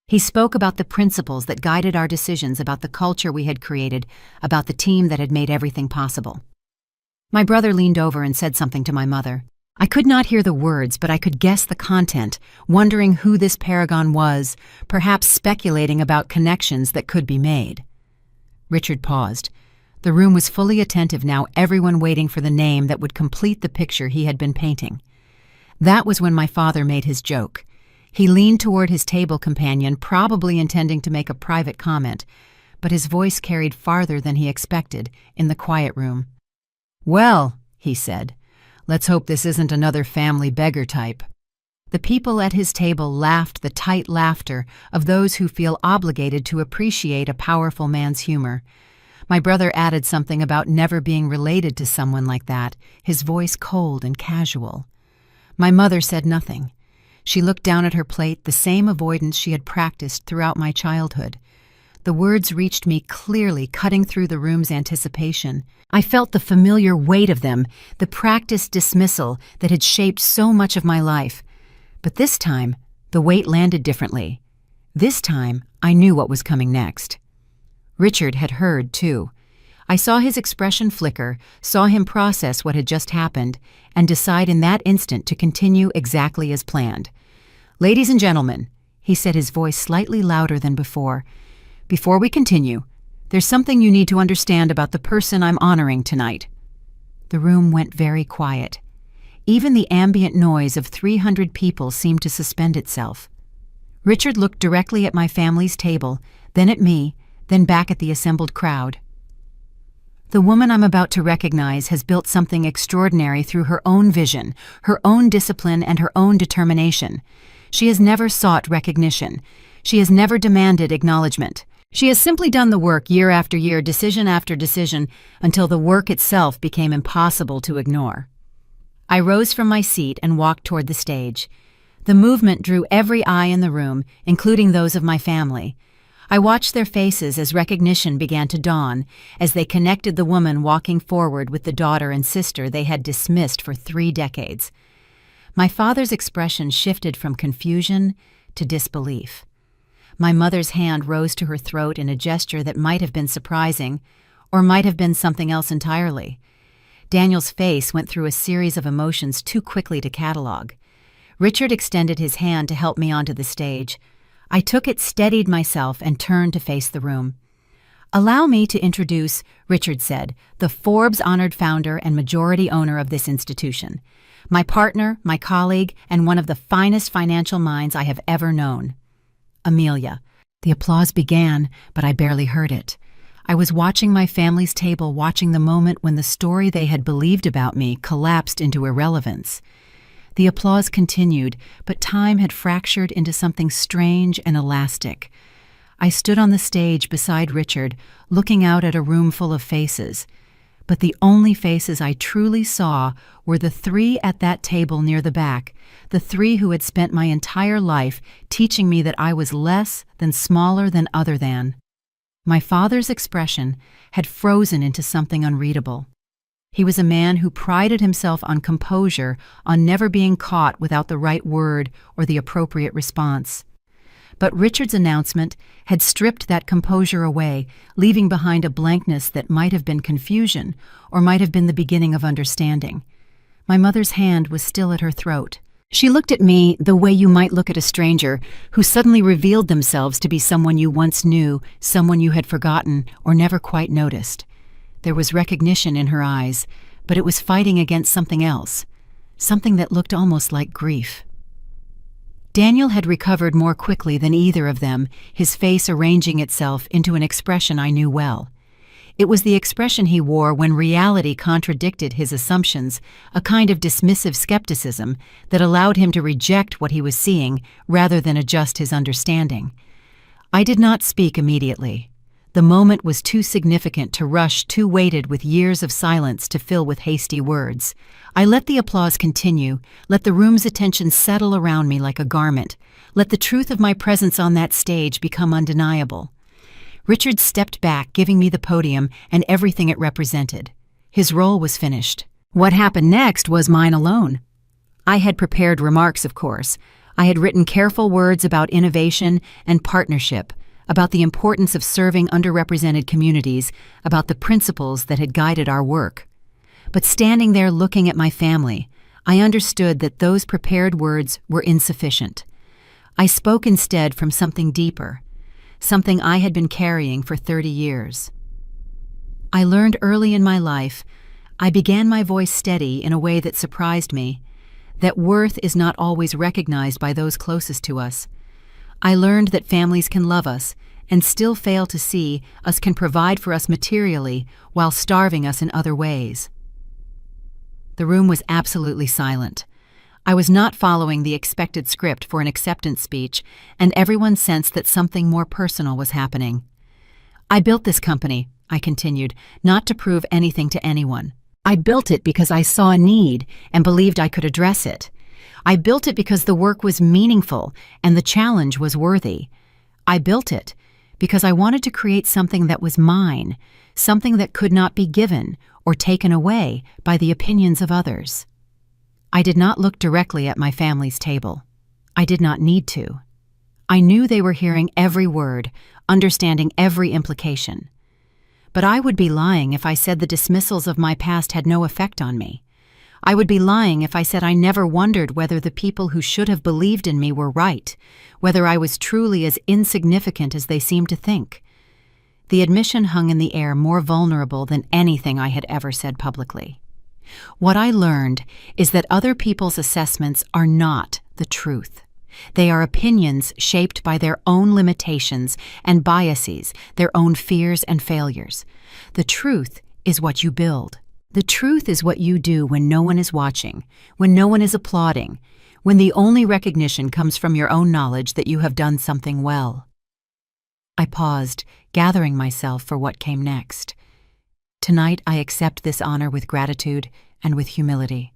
He spoke about the principles that guided our decisions, about the culture we had created, about the team that had made everything possible. My brother leaned over and said something to my mother. I could not hear the words, but I could guess the content, wondering who this paragon was, perhaps speculating about connections that could be made. Richard paused. The room was fully attentive now, everyone waiting for the name that would complete the picture he had been painting. That was when my father made his joke. He leaned toward his table companion, probably intending to make a private comment, but his voice carried farther than he expected in the quiet room. "Well," he said, "let's hope this isn't another family beggar type." The people at his table laughed the tight laughter of those who feel obligated to appreciate a powerful man's humor. My brother added something about never being related to someone like that, his voice cold and casual. My mother said nothing. She looked down at her plate, the same avoidance she had practiced throughout my childhood. The words reached me clearly, cutting through the room's anticipation. I felt the familiar weight of them, the practiced dismissal that had shaped so much of my life. But this time, the weight landed differently. This time, I knew what was coming next. Richard had heard, too. I saw his expression flicker, saw him process what had just happened, and decide in that instant to continue exactly as planned. "Ladies and gentlemen," he said, his voice slightly louder than before we continue, there's something you need to understand about the person I'm honoring tonight." The room went very quiet. Even the ambient noise of 300 people seemed to suspend itself. Richard looked directly at my family's table, then at me, then back at the assembled crowd. "The woman I'm about to recognize has built something extraordinary through her own vision, her own discipline, and her own determination. She has never sought recognition. She has never demanded acknowledgement. She has simply done the work year after year, decision after decision, until the work itself became impossible to ignore." I rose from my seat and walked toward the stage. The movement drew every eye in the room, including those of my family. I watched their faces as recognition began to dawn, as they connected the woman walking forward with the daughter and sister they had dismissed for 3 decades. My father's expression shifted from confusion to disbelief. My mother's hand rose to her throat in a gesture that might have been surprising, or might have been something else entirely. Daniel's face went through a series of emotions too quickly to catalog. Richard extended his hand to help me onto the stage. I took it, steadied myself, and turned to face the room. "Allow me to introduce," Richard said, "the Forbes-honored founder and majority owner of this institution. My partner, my colleague, and one of the finest financial minds I have ever known. Amelia." The applause began, but I barely heard it. I was watching my family's table, watching the moment when the story they had believed about me collapsed into irrelevance. The applause continued, but time had fractured into something strange and elastic. I stood on the stage beside Richard, looking out at a room full of faces. but the only faces I truly saw were the three at that table near the back, the three who had spent my entire life teaching me that I was less than, smaller than, other than. My father's expression had frozen into something unreadable. He was a man who prided himself on composure, on never being caught without the right word or the appropriate response. But Richard's announcement had stripped that composure away, leaving behind a blankness that might have been confusion or might have been the beginning of understanding. My mother's hand was still at her throat. She looked at me the way you might look at a stranger who suddenly revealed themselves to be someone you once knew, someone you had forgotten or never quite noticed. There was recognition in her eyes, but it was fighting against something else, something that looked almost like grief. Daniel had recovered more quickly than either of them, his face arranging itself into an expression I knew well. It was the expression he wore when reality contradicted his assumptions, a kind of dismissive skepticism that allowed him to reject what he was seeing rather than adjust his understanding. I did not speak immediately. The moment was too significant to rush, too weighted with years of silence to fill with hasty words. I let the applause continue, let the room's attention settle around me like a garment, let the truth of my presence on that stage become undeniable. Richard stepped back, giving me the podium and everything it represented. His role was finished. What happened next was mine alone. I had prepared remarks, of course. I had written careful words about innovation and partnership, about the importance of serving underrepresented communities, about the principles that had guided our work. But standing there looking at my family, I understood that those prepared words were insufficient. I spoke instead from something deeper, something I had been carrying for 30 years. I learned early in my life, I began my voice steady in a way that surprised me, that worth is not always recognized by those closest to us. I learned that families can love us and still fail to see us, can provide for us materially while starving us in other ways. The room was absolutely silent. I was not following the expected script for an acceptance speech, and everyone sensed that something more personal was happening. I built this company, I continued, not to prove anything to anyone. I built it because I saw a need and believed I could address it. I built it because the work was meaningful and the challenge was worthy. I built it because I wanted to create something that was mine, something that could not be given or taken away by the opinions of others. I did not look directly at my family's table. I did not need to. I knew they were hearing every word, understanding every implication. But I would be lying if I said the dismissals of my past had no effect on me. I would be lying if I said I never wondered whether the people who should have believed in me were right, whether I was truly as insignificant as they seemed to think. The admission hung in the air, more vulnerable than anything I had ever said publicly. What I learned is that other people's assessments are not the truth. They are opinions shaped by their own limitations and biases, their own fears and failures. The truth is what you build. The truth is what you do when no one is watching, when no one is applauding, when the only recognition comes from your own knowledge that you have done something well. I paused, gathering myself for what came next. Tonight I accept this honor with gratitude and with humility.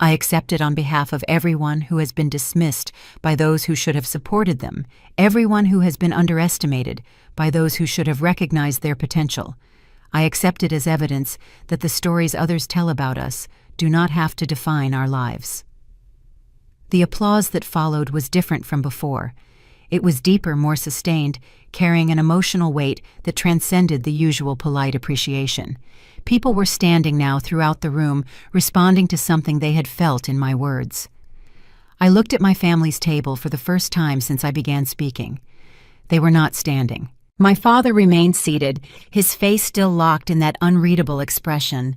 I accept it on behalf of everyone who has been dismissed by those who should have supported them, everyone who has been underestimated by those who should have recognized their potential. I accept it as evidence that the stories others tell about us do not have to define our lives. The applause that followed was different from before. It was deeper, more sustained, carrying an emotional weight that transcended the usual polite appreciation. People were standing now throughout the room, responding to something they had felt in my words. I looked at my family's table for the first time since I began speaking. They were not standing. My father remained seated, his face still locked in that unreadable expression.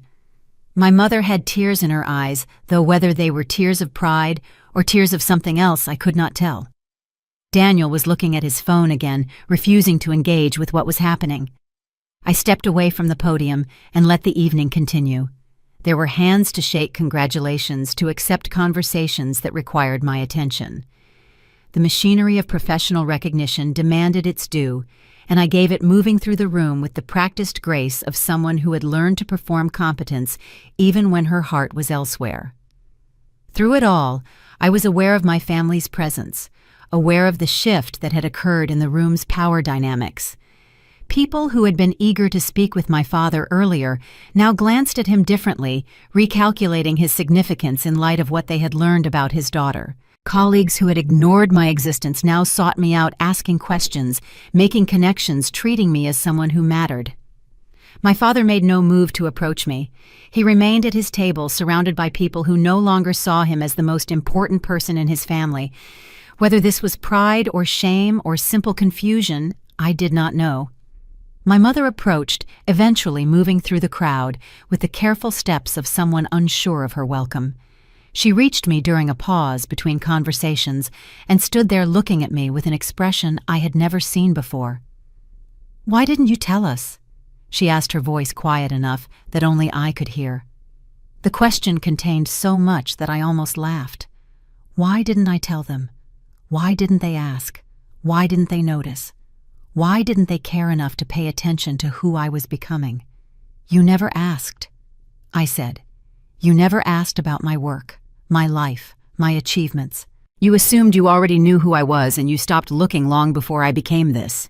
My mother had tears in her eyes, though whether they were tears of pride or tears of something else I could not tell. Daniel was looking at his phone again, refusing to engage with what was happening. I stepped away from the podium and let the evening continue. There were hands to shake congratulations, to accept conversations that required my attention. The machinery of professional recognition demanded its due, and I gave it, moving through the room with the practiced grace of someone who had learned to perform competence even when her heart was elsewhere. Through it all, I was aware of my family's presence, aware of the shift that had occurred in the room's power dynamics. People who had been eager to speak with my father earlier now glanced at him differently, recalculating his significance in light of what they had learned about his daughter. Colleagues who had ignored my existence now sought me out, asking questions, making connections, treating me as someone who mattered. My father made no move to approach me. He remained at his table, surrounded by people who no longer saw him as the most important person in his family. Whether this was pride or shame or simple confusion, I did not know. My mother approached, eventually moving through the crowd with the careful steps of someone unsure of her welcome. She reached me during a pause between conversations and stood there looking at me with an expression I had never seen before. "Why didn't you tell us?" she asked, her voice quiet enough that only I could hear. The question contained so much that I almost laughed. Why didn't I tell them? Why didn't they ask? Why didn't they notice? Why didn't they care enough to pay attention to who I was becoming? "You never asked," I said. "You never asked about my work, my life, my achievements. You assumed you already knew who I was, and you stopped looking long before I became this."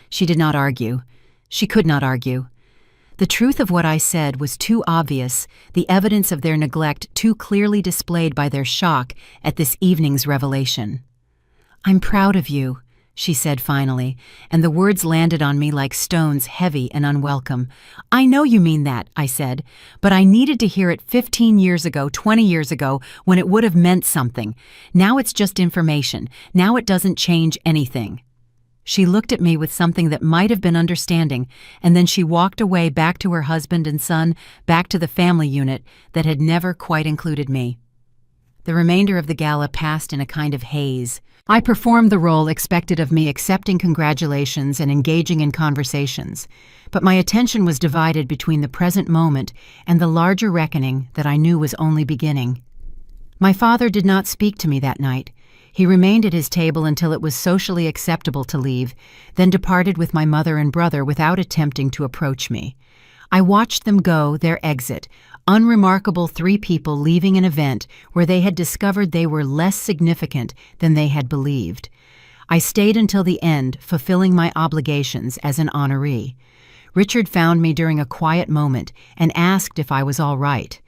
She did not argue. She could not argue. The truth of what I said was too obvious, the evidence of their neglect too clearly displayed by their shock at this evening's revelation. "I'm proud of you," she said finally, and the words landed on me like stones, heavy and unwelcome. "I know you mean that," I said, "but I needed to hear it 15 years ago, 20 years ago, when it would have meant something. Now it's just information. Now it doesn't change anything." She looked at me with something that might have been understanding, and then she walked away, back to her husband and son, back to the family unit that had never quite included me. The remainder of the gala passed in a kind of haze. I performed the role expected of me, accepting congratulations and engaging in conversations, but my attention was divided between the present moment and the larger reckoning that I knew was only beginning. My father did not speak to me that night. He remained at his table until it was socially acceptable to leave, then departed with my mother and brother without attempting to approach me. I watched them go, their exit, unremarkable three people leaving an event where they had discovered they were less significant than they had believed. I stayed until the end, fulfilling my obligations as an honoree. Richard found me during a quiet moment and asked if I was all right.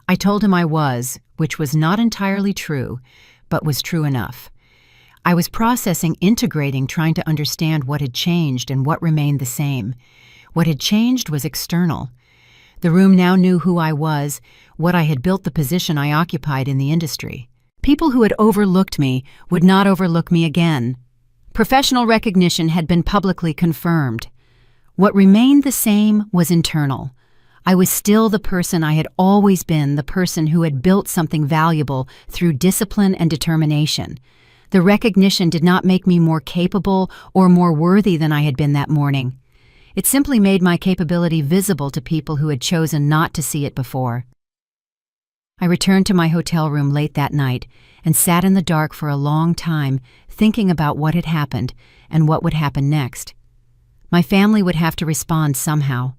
I told him I was, which was not entirely true, but was true enough. I was processing, integrating, trying to understand what had changed and what remained the same. What had changed was external. The room now knew who I was, what I had built, the position I occupied in the industry. People who had overlooked me would not overlook me again. Professional recognition had been publicly confirmed. What remained the same was internal. I was still the person I had always been, the person who had built something valuable through discipline and determination. The recognition did not make me more capable or more worthy than I had been that morning. It simply made my capability visible to people who had chosen not to see it before. I returned to my hotel room late that night and sat in the dark for a long time, thinking about what had happened and what would happen next. My family would have to respond somehow.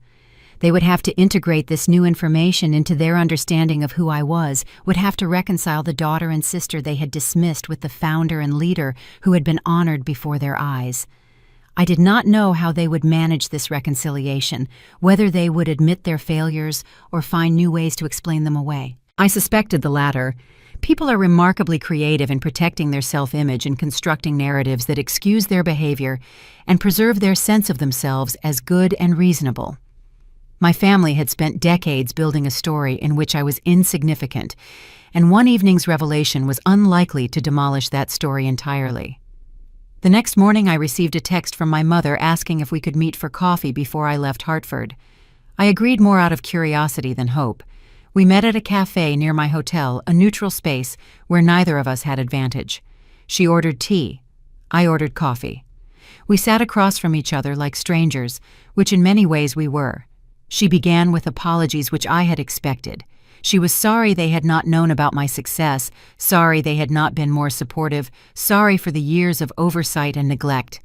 They would have to integrate this new information into their understanding of who I was, would have to reconcile the daughter and sister they had dismissed with the founder and leader who had been honored before their eyes. I did not know how they would manage this reconciliation, whether they would admit their failures or find new ways to explain them away. I suspected the latter. People are remarkably creative in protecting their self-image and constructing narratives that excuse their behavior and preserve their sense of themselves as good and reasonable. My family had spent decades building a story in which I was insignificant, and one evening's revelation was unlikely to demolish that story entirely. The next morning I received a text from my mother asking if we could meet for coffee before I left Hartford. I agreed more out of curiosity than hope. We met at a cafe near my hotel, a neutral space where neither of us had advantage. She ordered tea. I ordered coffee. We sat across from each other like strangers, which in many ways we were. She began with apologies which I had expected. She was sorry they had not known about my success, sorry they had not been more supportive, sorry for the years of oversight and neglect.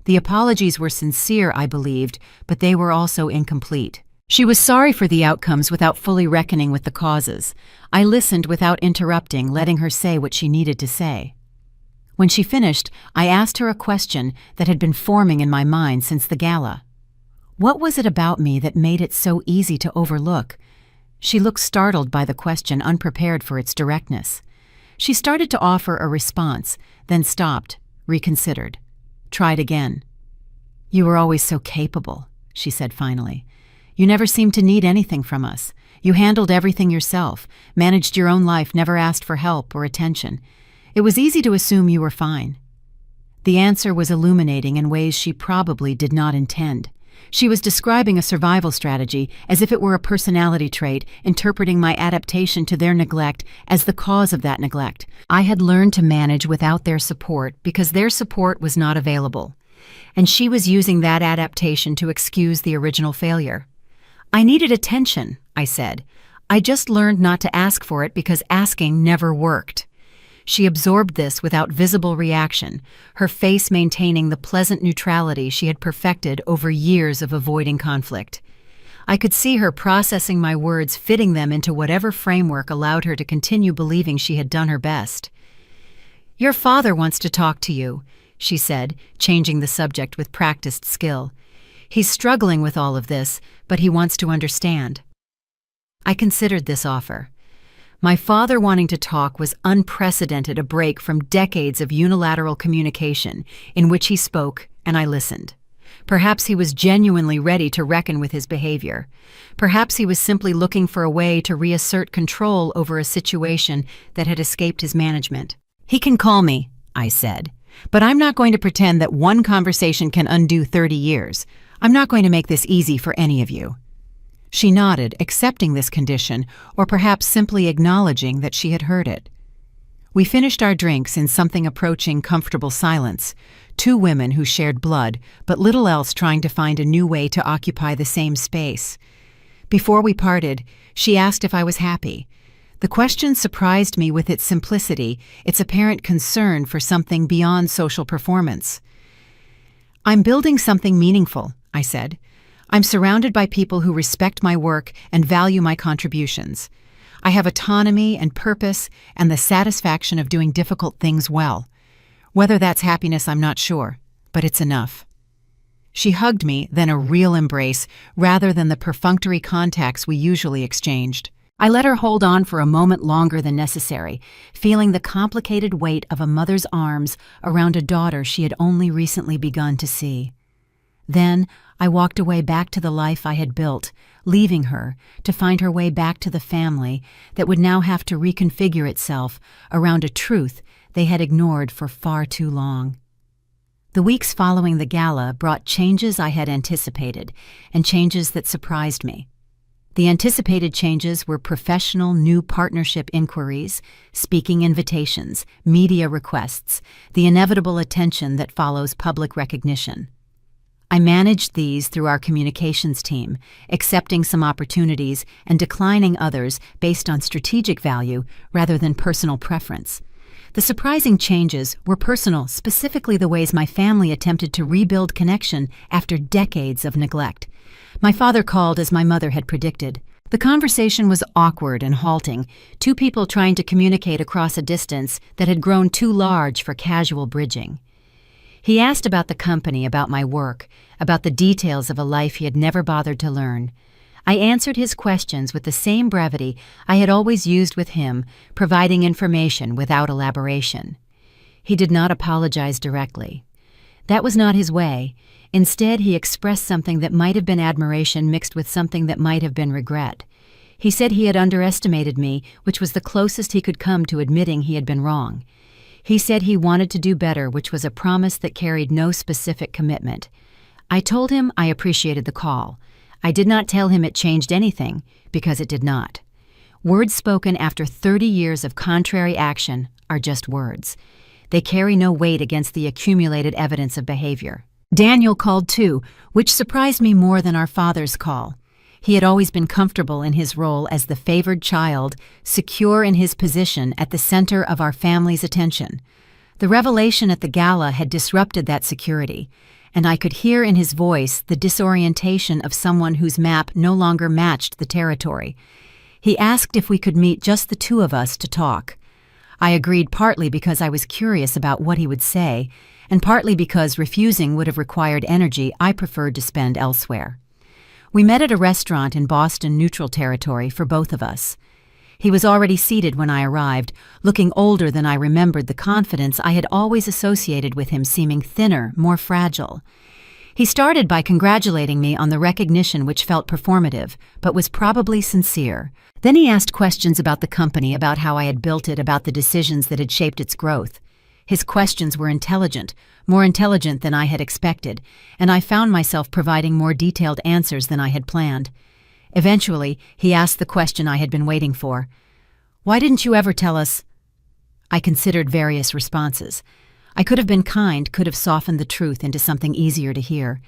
The apologies were sincere, I believed, but they were also incomplete. She was sorry for the outcomes without fully reckoning with the causes. I listened without interrupting, letting her say what she needed to say. When she finished, I asked her a question that had been forming in my mind since the gala. What was it about me that made it so easy to overlook? She looked startled by the question, unprepared for its directness. She started to offer a response, then stopped, reconsidered, tried again. "You were always so capable," she said finally. "You never seemed to need anything from us. You handled everything yourself, managed your own life, never asked for help or attention. It was easy to assume you were fine." The answer was illuminating in ways she probably did not intend. She was describing a survival strategy as if it were a personality trait, interpreting my adaptation to their neglect as the cause of that neglect. I had learned to manage without their support because their support was not available, and she was using that adaptation to excuse the original failure. "I needed attention," I said. "I just learned not to ask for it because asking never worked." She absorbed this without visible reaction, her face maintaining the pleasant neutrality she had perfected over years of avoiding conflict. I could see her processing my words, fitting them into whatever framework allowed her to continue believing she had done her best. "Your father wants to talk to you," she said, changing the subject with practiced skill. "He's struggling with all of this, but he wants to understand." I considered this offer. My father wanting to talk was unprecedented, a break from decades of unilateral communication in which he spoke and I listened. Perhaps he was genuinely ready to reckon with his behavior. Perhaps he was simply looking for a way to reassert control over a situation that had escaped his management. "He can call me," I said, "but I'm not going to pretend that one conversation can undo 30 years. I'm not going to make this easy for any of you." She nodded, accepting this condition, or perhaps simply acknowledging that she had heard it. We finished our drinks in something approaching comfortable silence, two women who shared blood, but little else trying to find a new way to occupy the same space. Before we parted, she asked if I was happy. The question surprised me with its simplicity, its apparent concern for something beyond social performance. "I'm building something meaningful," I said. "I'm surrounded by people who respect my work and value my contributions. I have autonomy and purpose and the satisfaction of doing difficult things well. Whether that's happiness, I'm not sure, but it's enough." She hugged me, then a real embrace, rather than the perfunctory contacts we usually exchanged. I let her hold on for a moment longer than necessary, feeling the complicated weight of a mother's arms around a daughter she had only recently begun to see. Then I walked away back to the life I had built, leaving her to find her way back to the family that would now have to reconfigure itself around a truth they had ignored for far too long. The weeks following the gala brought changes I had anticipated, and changes that surprised me. The anticipated changes were professional new partnership inquiries, speaking invitations, media requests, the inevitable attention that follows public recognition. I managed these through our communications team, accepting some opportunities and declining others based on strategic value rather than personal preference. The surprising changes were personal, specifically the ways my family attempted to rebuild connection after decades of neglect. My father called as my mother had predicted. The conversation was awkward and halting, two people trying to communicate across a distance that had grown too large for casual bridging. He asked about the company, about my work, about the details of a life he had never bothered to learn. I answered his questions with the same brevity I had always used with him, providing information without elaboration. He did not apologize directly. That was not his way. Instead, he expressed something that might have been admiration mixed with something that might have been regret. He said he had underestimated me, which was the closest he could come to admitting he had been wrong. He said he wanted to do better, which was a promise that carried no specific commitment. I told him I appreciated the call. I did not tell him it changed anything, because it did not. Words spoken after 30 years of contrary action are just words. They carry no weight against the accumulated evidence of behavior. Daniel called too, which surprised me more than our father's call. He had always been comfortable in his role as the favored child, secure in his position at the center of our family's attention. The revelation at the gala had disrupted that security, and I could hear in his voice the disorientation of someone whose map no longer matched the territory. He asked if we could meet just the two of us to talk. I agreed partly because I was curious about what he would say, and partly because refusing would have required energy I preferred to spend elsewhere. We met at a restaurant in Boston neutral territory for both of us. He was already seated when I arrived, looking older than I remembered the confidence I had always associated with him seeming thinner, more fragile. He started by congratulating me on the recognition which felt performative, but was probably sincere. Then he asked questions about the company, about how I had built it, about the decisions that had shaped its growth. His questions were intelligent, more intelligent than I had expected, and I found myself providing more detailed answers than I had planned. Eventually, he asked the question I had been waiting for. "Why didn't you ever tell us?" I considered various responses. I could have been kind, could have softened the truth into something easier to hear.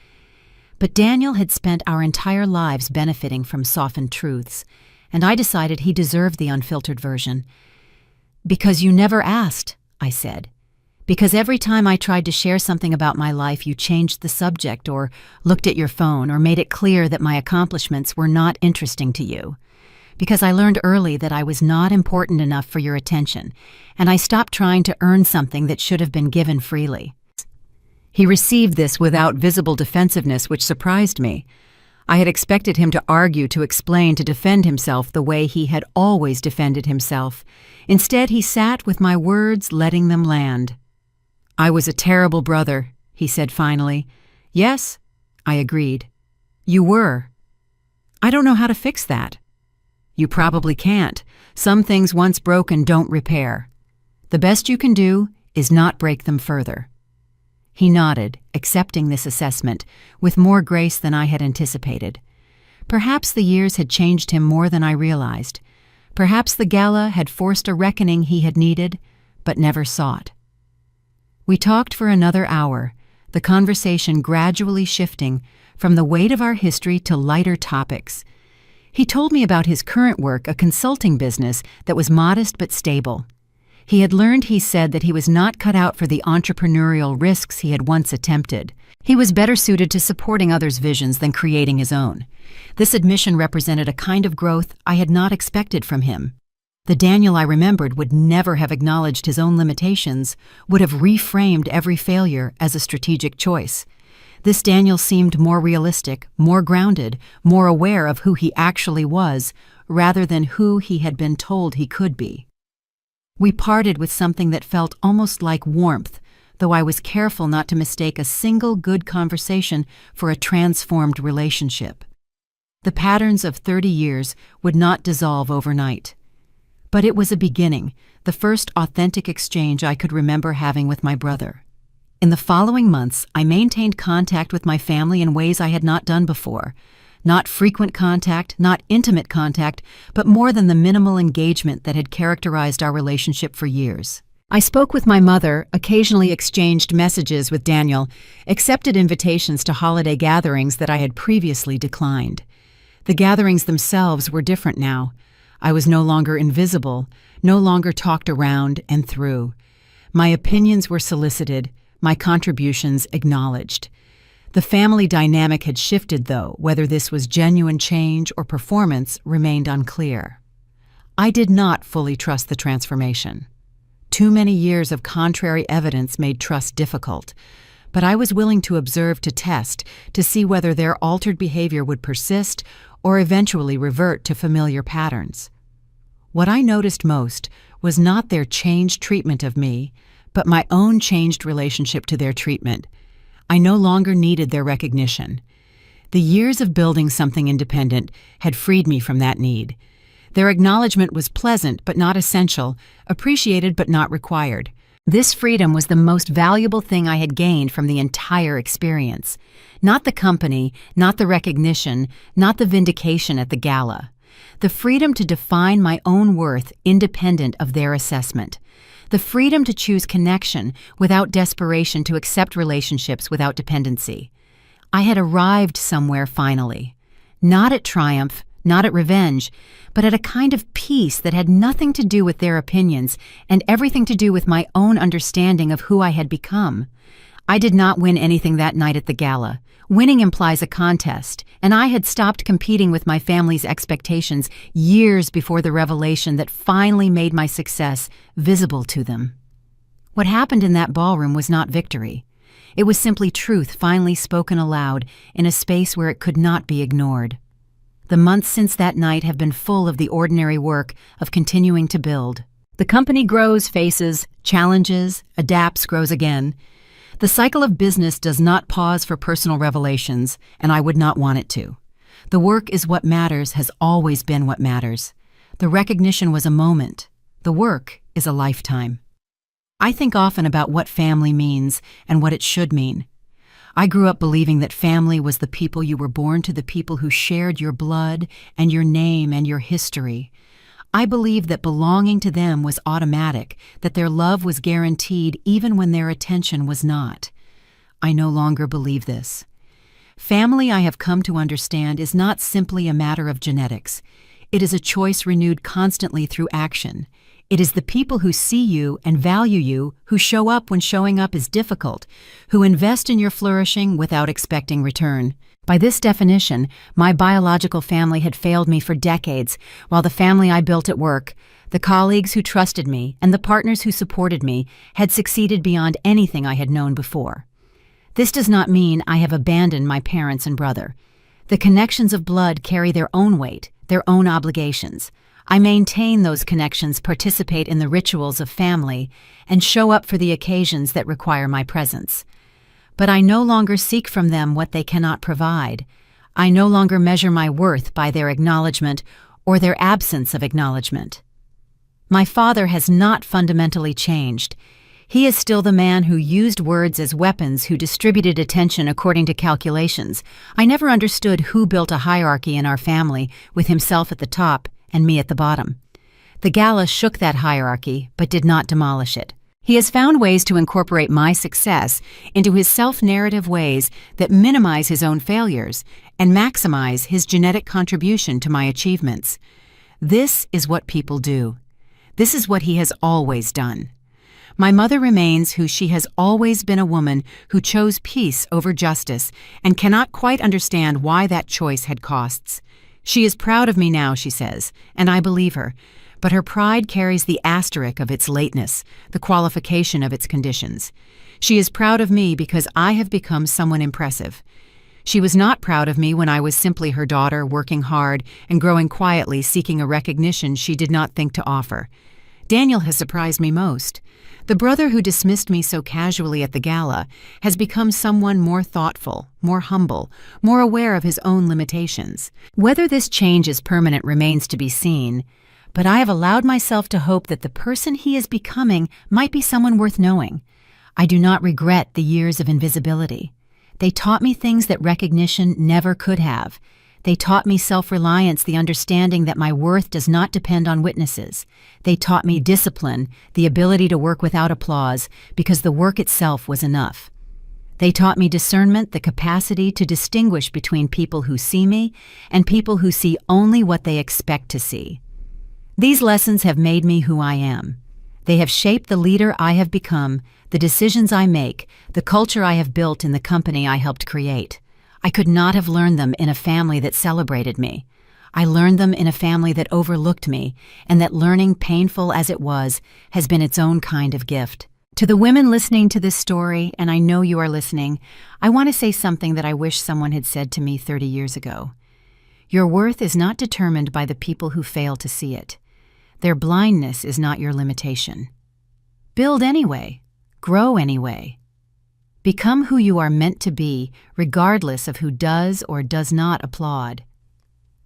But Daniel had spent our entire lives benefiting from softened truths, and I decided he deserved the unfiltered version. "Because you never asked," I said. "Because every time I tried to share something about my life, you changed the subject or looked at your phone or made it clear that my accomplishments were not interesting to you. Because I learned early that I was not important enough for your attention, and I stopped trying to earn something that should have been given freely." He received this without visible defensiveness, which surprised me. I had expected him to argue, to explain, to defend himself the way he had always defended himself. Instead, he sat with my words, letting them land. "I was a terrible brother," he said finally. "Yes," I agreed. "You were. I don't know how to fix that." "You probably can't. Some things once broken don't repair. The best you can do is not break them further." He nodded, accepting this assessment, with more grace than I had anticipated. Perhaps the years had changed him more than I realized. Perhaps the gala had forced a reckoning he had needed, but never sought. We talked for another hour, the conversation gradually shifting from the weight of our history to lighter topics. He told me about his current work, a consulting business that was modest but stable. He had learned, he said, that he was not cut out for the entrepreneurial risks he had once attempted. He was better suited to supporting others' visions than creating his own. This admission represented a kind of growth I had not expected from him. The Daniel I remembered would never have acknowledged his own limitations, would have reframed every failure as a strategic choice. This Daniel seemed more realistic, more grounded, more aware of who he actually was, rather than who he had been told he could be. We parted with something that felt almost like warmth, though I was careful not to mistake a single good conversation for a transformed relationship. The patterns of 30 years would not dissolve overnight. But it was a beginning, the first authentic exchange I could remember having with my brother. In the following months, I maintained contact with my family in ways I had not done before. Not frequent contact, not intimate contact, but more than the minimal engagement that had characterized our relationship for years. I spoke with my mother, occasionally exchanged messages with Daniel, accepted invitations to holiday gatherings that I had previously declined. The gatherings themselves were different now. I was no longer invisible, no longer talked around and through. My opinions were solicited, my contributions acknowledged. The family dynamic had shifted, though. Whether this was genuine change or performance remained unclear. I did not fully trust the transformation. Too many years of contrary evidence made trust difficult, but I was willing to observe, to test, to see whether their altered behavior would persist or eventually revert to familiar patterns. What I noticed most was not their changed treatment of me, but my own changed relationship to their treatment. I no longer needed their recognition. The years of building something independent had freed me from that need. Their acknowledgement was pleasant but not essential, appreciated but not required. This freedom was the most valuable thing I had gained from the entire experience. Not the company, not the recognition, not the vindication at the gala. The freedom to define my own worth independent of their assessment. The freedom to choose connection without desperation, to accept relationships without dependency. I had arrived somewhere finally. not at triumph, not at revenge, but at a kind of peace that had nothing to do with their opinions and everything to do with my own understanding of who I had become. I did not win anything that night at the gala. Winning implies a contest, and I had stopped competing with my family's expectations years before the revelation that finally made my success visible to them. What happened in that ballroom was not victory. It was simply truth finally spoken aloud in a space where it could not be ignored. The months since that night have been full of the ordinary work of continuing to build. The company grows, faces, challenges, adapts, grows again. The cycle of business does not pause for personal revelations, and I would not want it to. The work is what matters, has always been what matters. The recognition was a moment. The work is a lifetime. I think often about what family means and what it should mean. I grew up believing that family was the people you were born to, the people who shared your blood and your name and your history. I believed that belonging to them was automatic, that their love was guaranteed even when their attention was not. I no longer believe this. Family, I have come to understand, is not simply a matter of genetics. It is a choice renewed constantly through action. It is the people who see you and value you, who show up when showing up is difficult, who invest in your flourishing without expecting return. By this definition, my biological family had failed me for decades, while the family I built at work, the colleagues who trusted me, and the partners who supported me had succeeded beyond anything I had known before. This does not mean I have abandoned my parents and brother. The connections of blood carry their own weight, their own obligations. I maintain those connections, participate in the rituals of family, and show up for the occasions that require my presence. But I no longer seek from them what they cannot provide. I no longer measure my worth by their acknowledgement or their absence of acknowledgement. My father has not fundamentally changed. He is still the man who used words as weapons, who distributed attention according to calculations. I never understood who built a hierarchy in our family, with himself at the top and me at the bottom. The gala shook that hierarchy, but did not demolish it. He has found ways to incorporate my success into his self-narrative ways that minimize his own failures and maximize his genetic contribution to my achievements. This is what people do. This is what he has always done. My mother remains who she has always been, a woman who chose peace over justice and cannot quite understand why that choice had costs. She is proud of me now, she says, and I believe her, but her pride carries the asterisk of its lateness, the qualification of its conditions. She is proud of me because I have become someone impressive. She was not proud of me when I was simply her daughter, working hard and growing quietly, seeking a recognition she did not think to offer. Daniel has surprised me most. The brother who dismissed me so casually at the gala has become someone more thoughtful, more humble, more aware of his own limitations. Whether this change is permanent remains to be seen, but I have allowed myself to hope that the person he is becoming might be someone worth knowing. I do not regret the years of invisibility. They taught me things that recognition never could have. They taught me self-reliance, the understanding that my worth does not depend on witnesses. They taught me discipline, the ability to work without applause, because the work itself was enough. They taught me discernment, the capacity to distinguish between people who see me and people who see only what they expect to see. These lessons have made me who I am. They have shaped the leader I have become, the decisions I make, the culture I have built in the company I helped create. I could not have learned them in a family that celebrated me. I learned them in a family that overlooked me, and that learning, painful as it was, has been its own kind of gift. To the women listening to this story, and I know you are listening, I want to say something that I wish someone had said to me 30 years ago. Your worth is not determined by the people who fail to see it. Their blindness is not your limitation. Build anyway. Grow anyway. Become who you are meant to be, regardless of who does or does not applaud.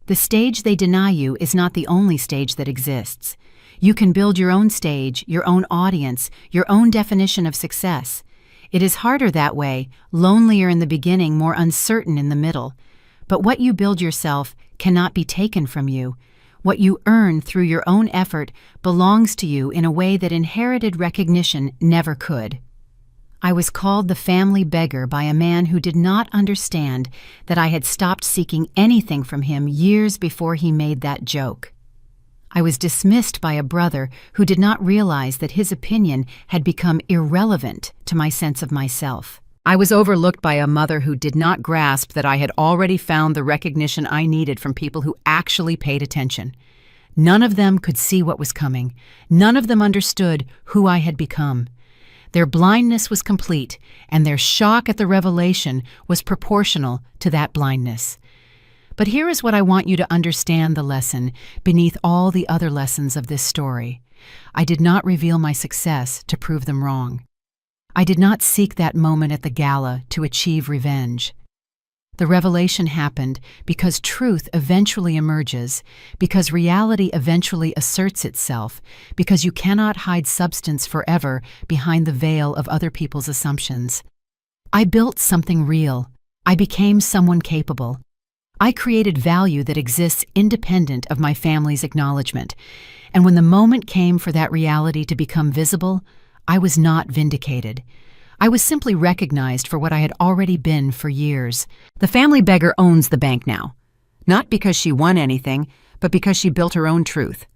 The stage they deny you is not the only stage that exists. You can build your own stage, your own audience, your own definition of success. It is harder that way, lonelier in the beginning, more uncertain in the middle. But what you build yourself cannot be taken from you. What you earn through your own effort belongs to you in a way that inherited recognition never could. I was called the family beggar by a man who did not understand that I had stopped seeking anything from him years before he made that joke. I was dismissed by a brother who did not realize that his opinion had become irrelevant to my sense of myself. I was overlooked by a mother who did not grasp that I had already found the recognition I needed from people who actually paid attention. None of them could see what was coming. None of them understood who I had become. Their blindness was complete, and their shock at the revelation was proportional to that blindness. But here is what I want you to understand the lesson beneath all the other lessons of this story. I did not reveal my success to prove them wrong. I did not seek that moment at the gala to achieve revenge. The revelation happened because truth eventually emerges, because reality eventually asserts itself, because you cannot hide substance forever behind the veil of other people's assumptions. I built something real. I became someone capable. I created value that exists independent of my family's acknowledgement. And when the moment came for that reality to become visible, I was not vindicated. I was simply recognized for what I had already been for years. The family beggar owns the bank now. Not because she won anything, but because she built her own truth.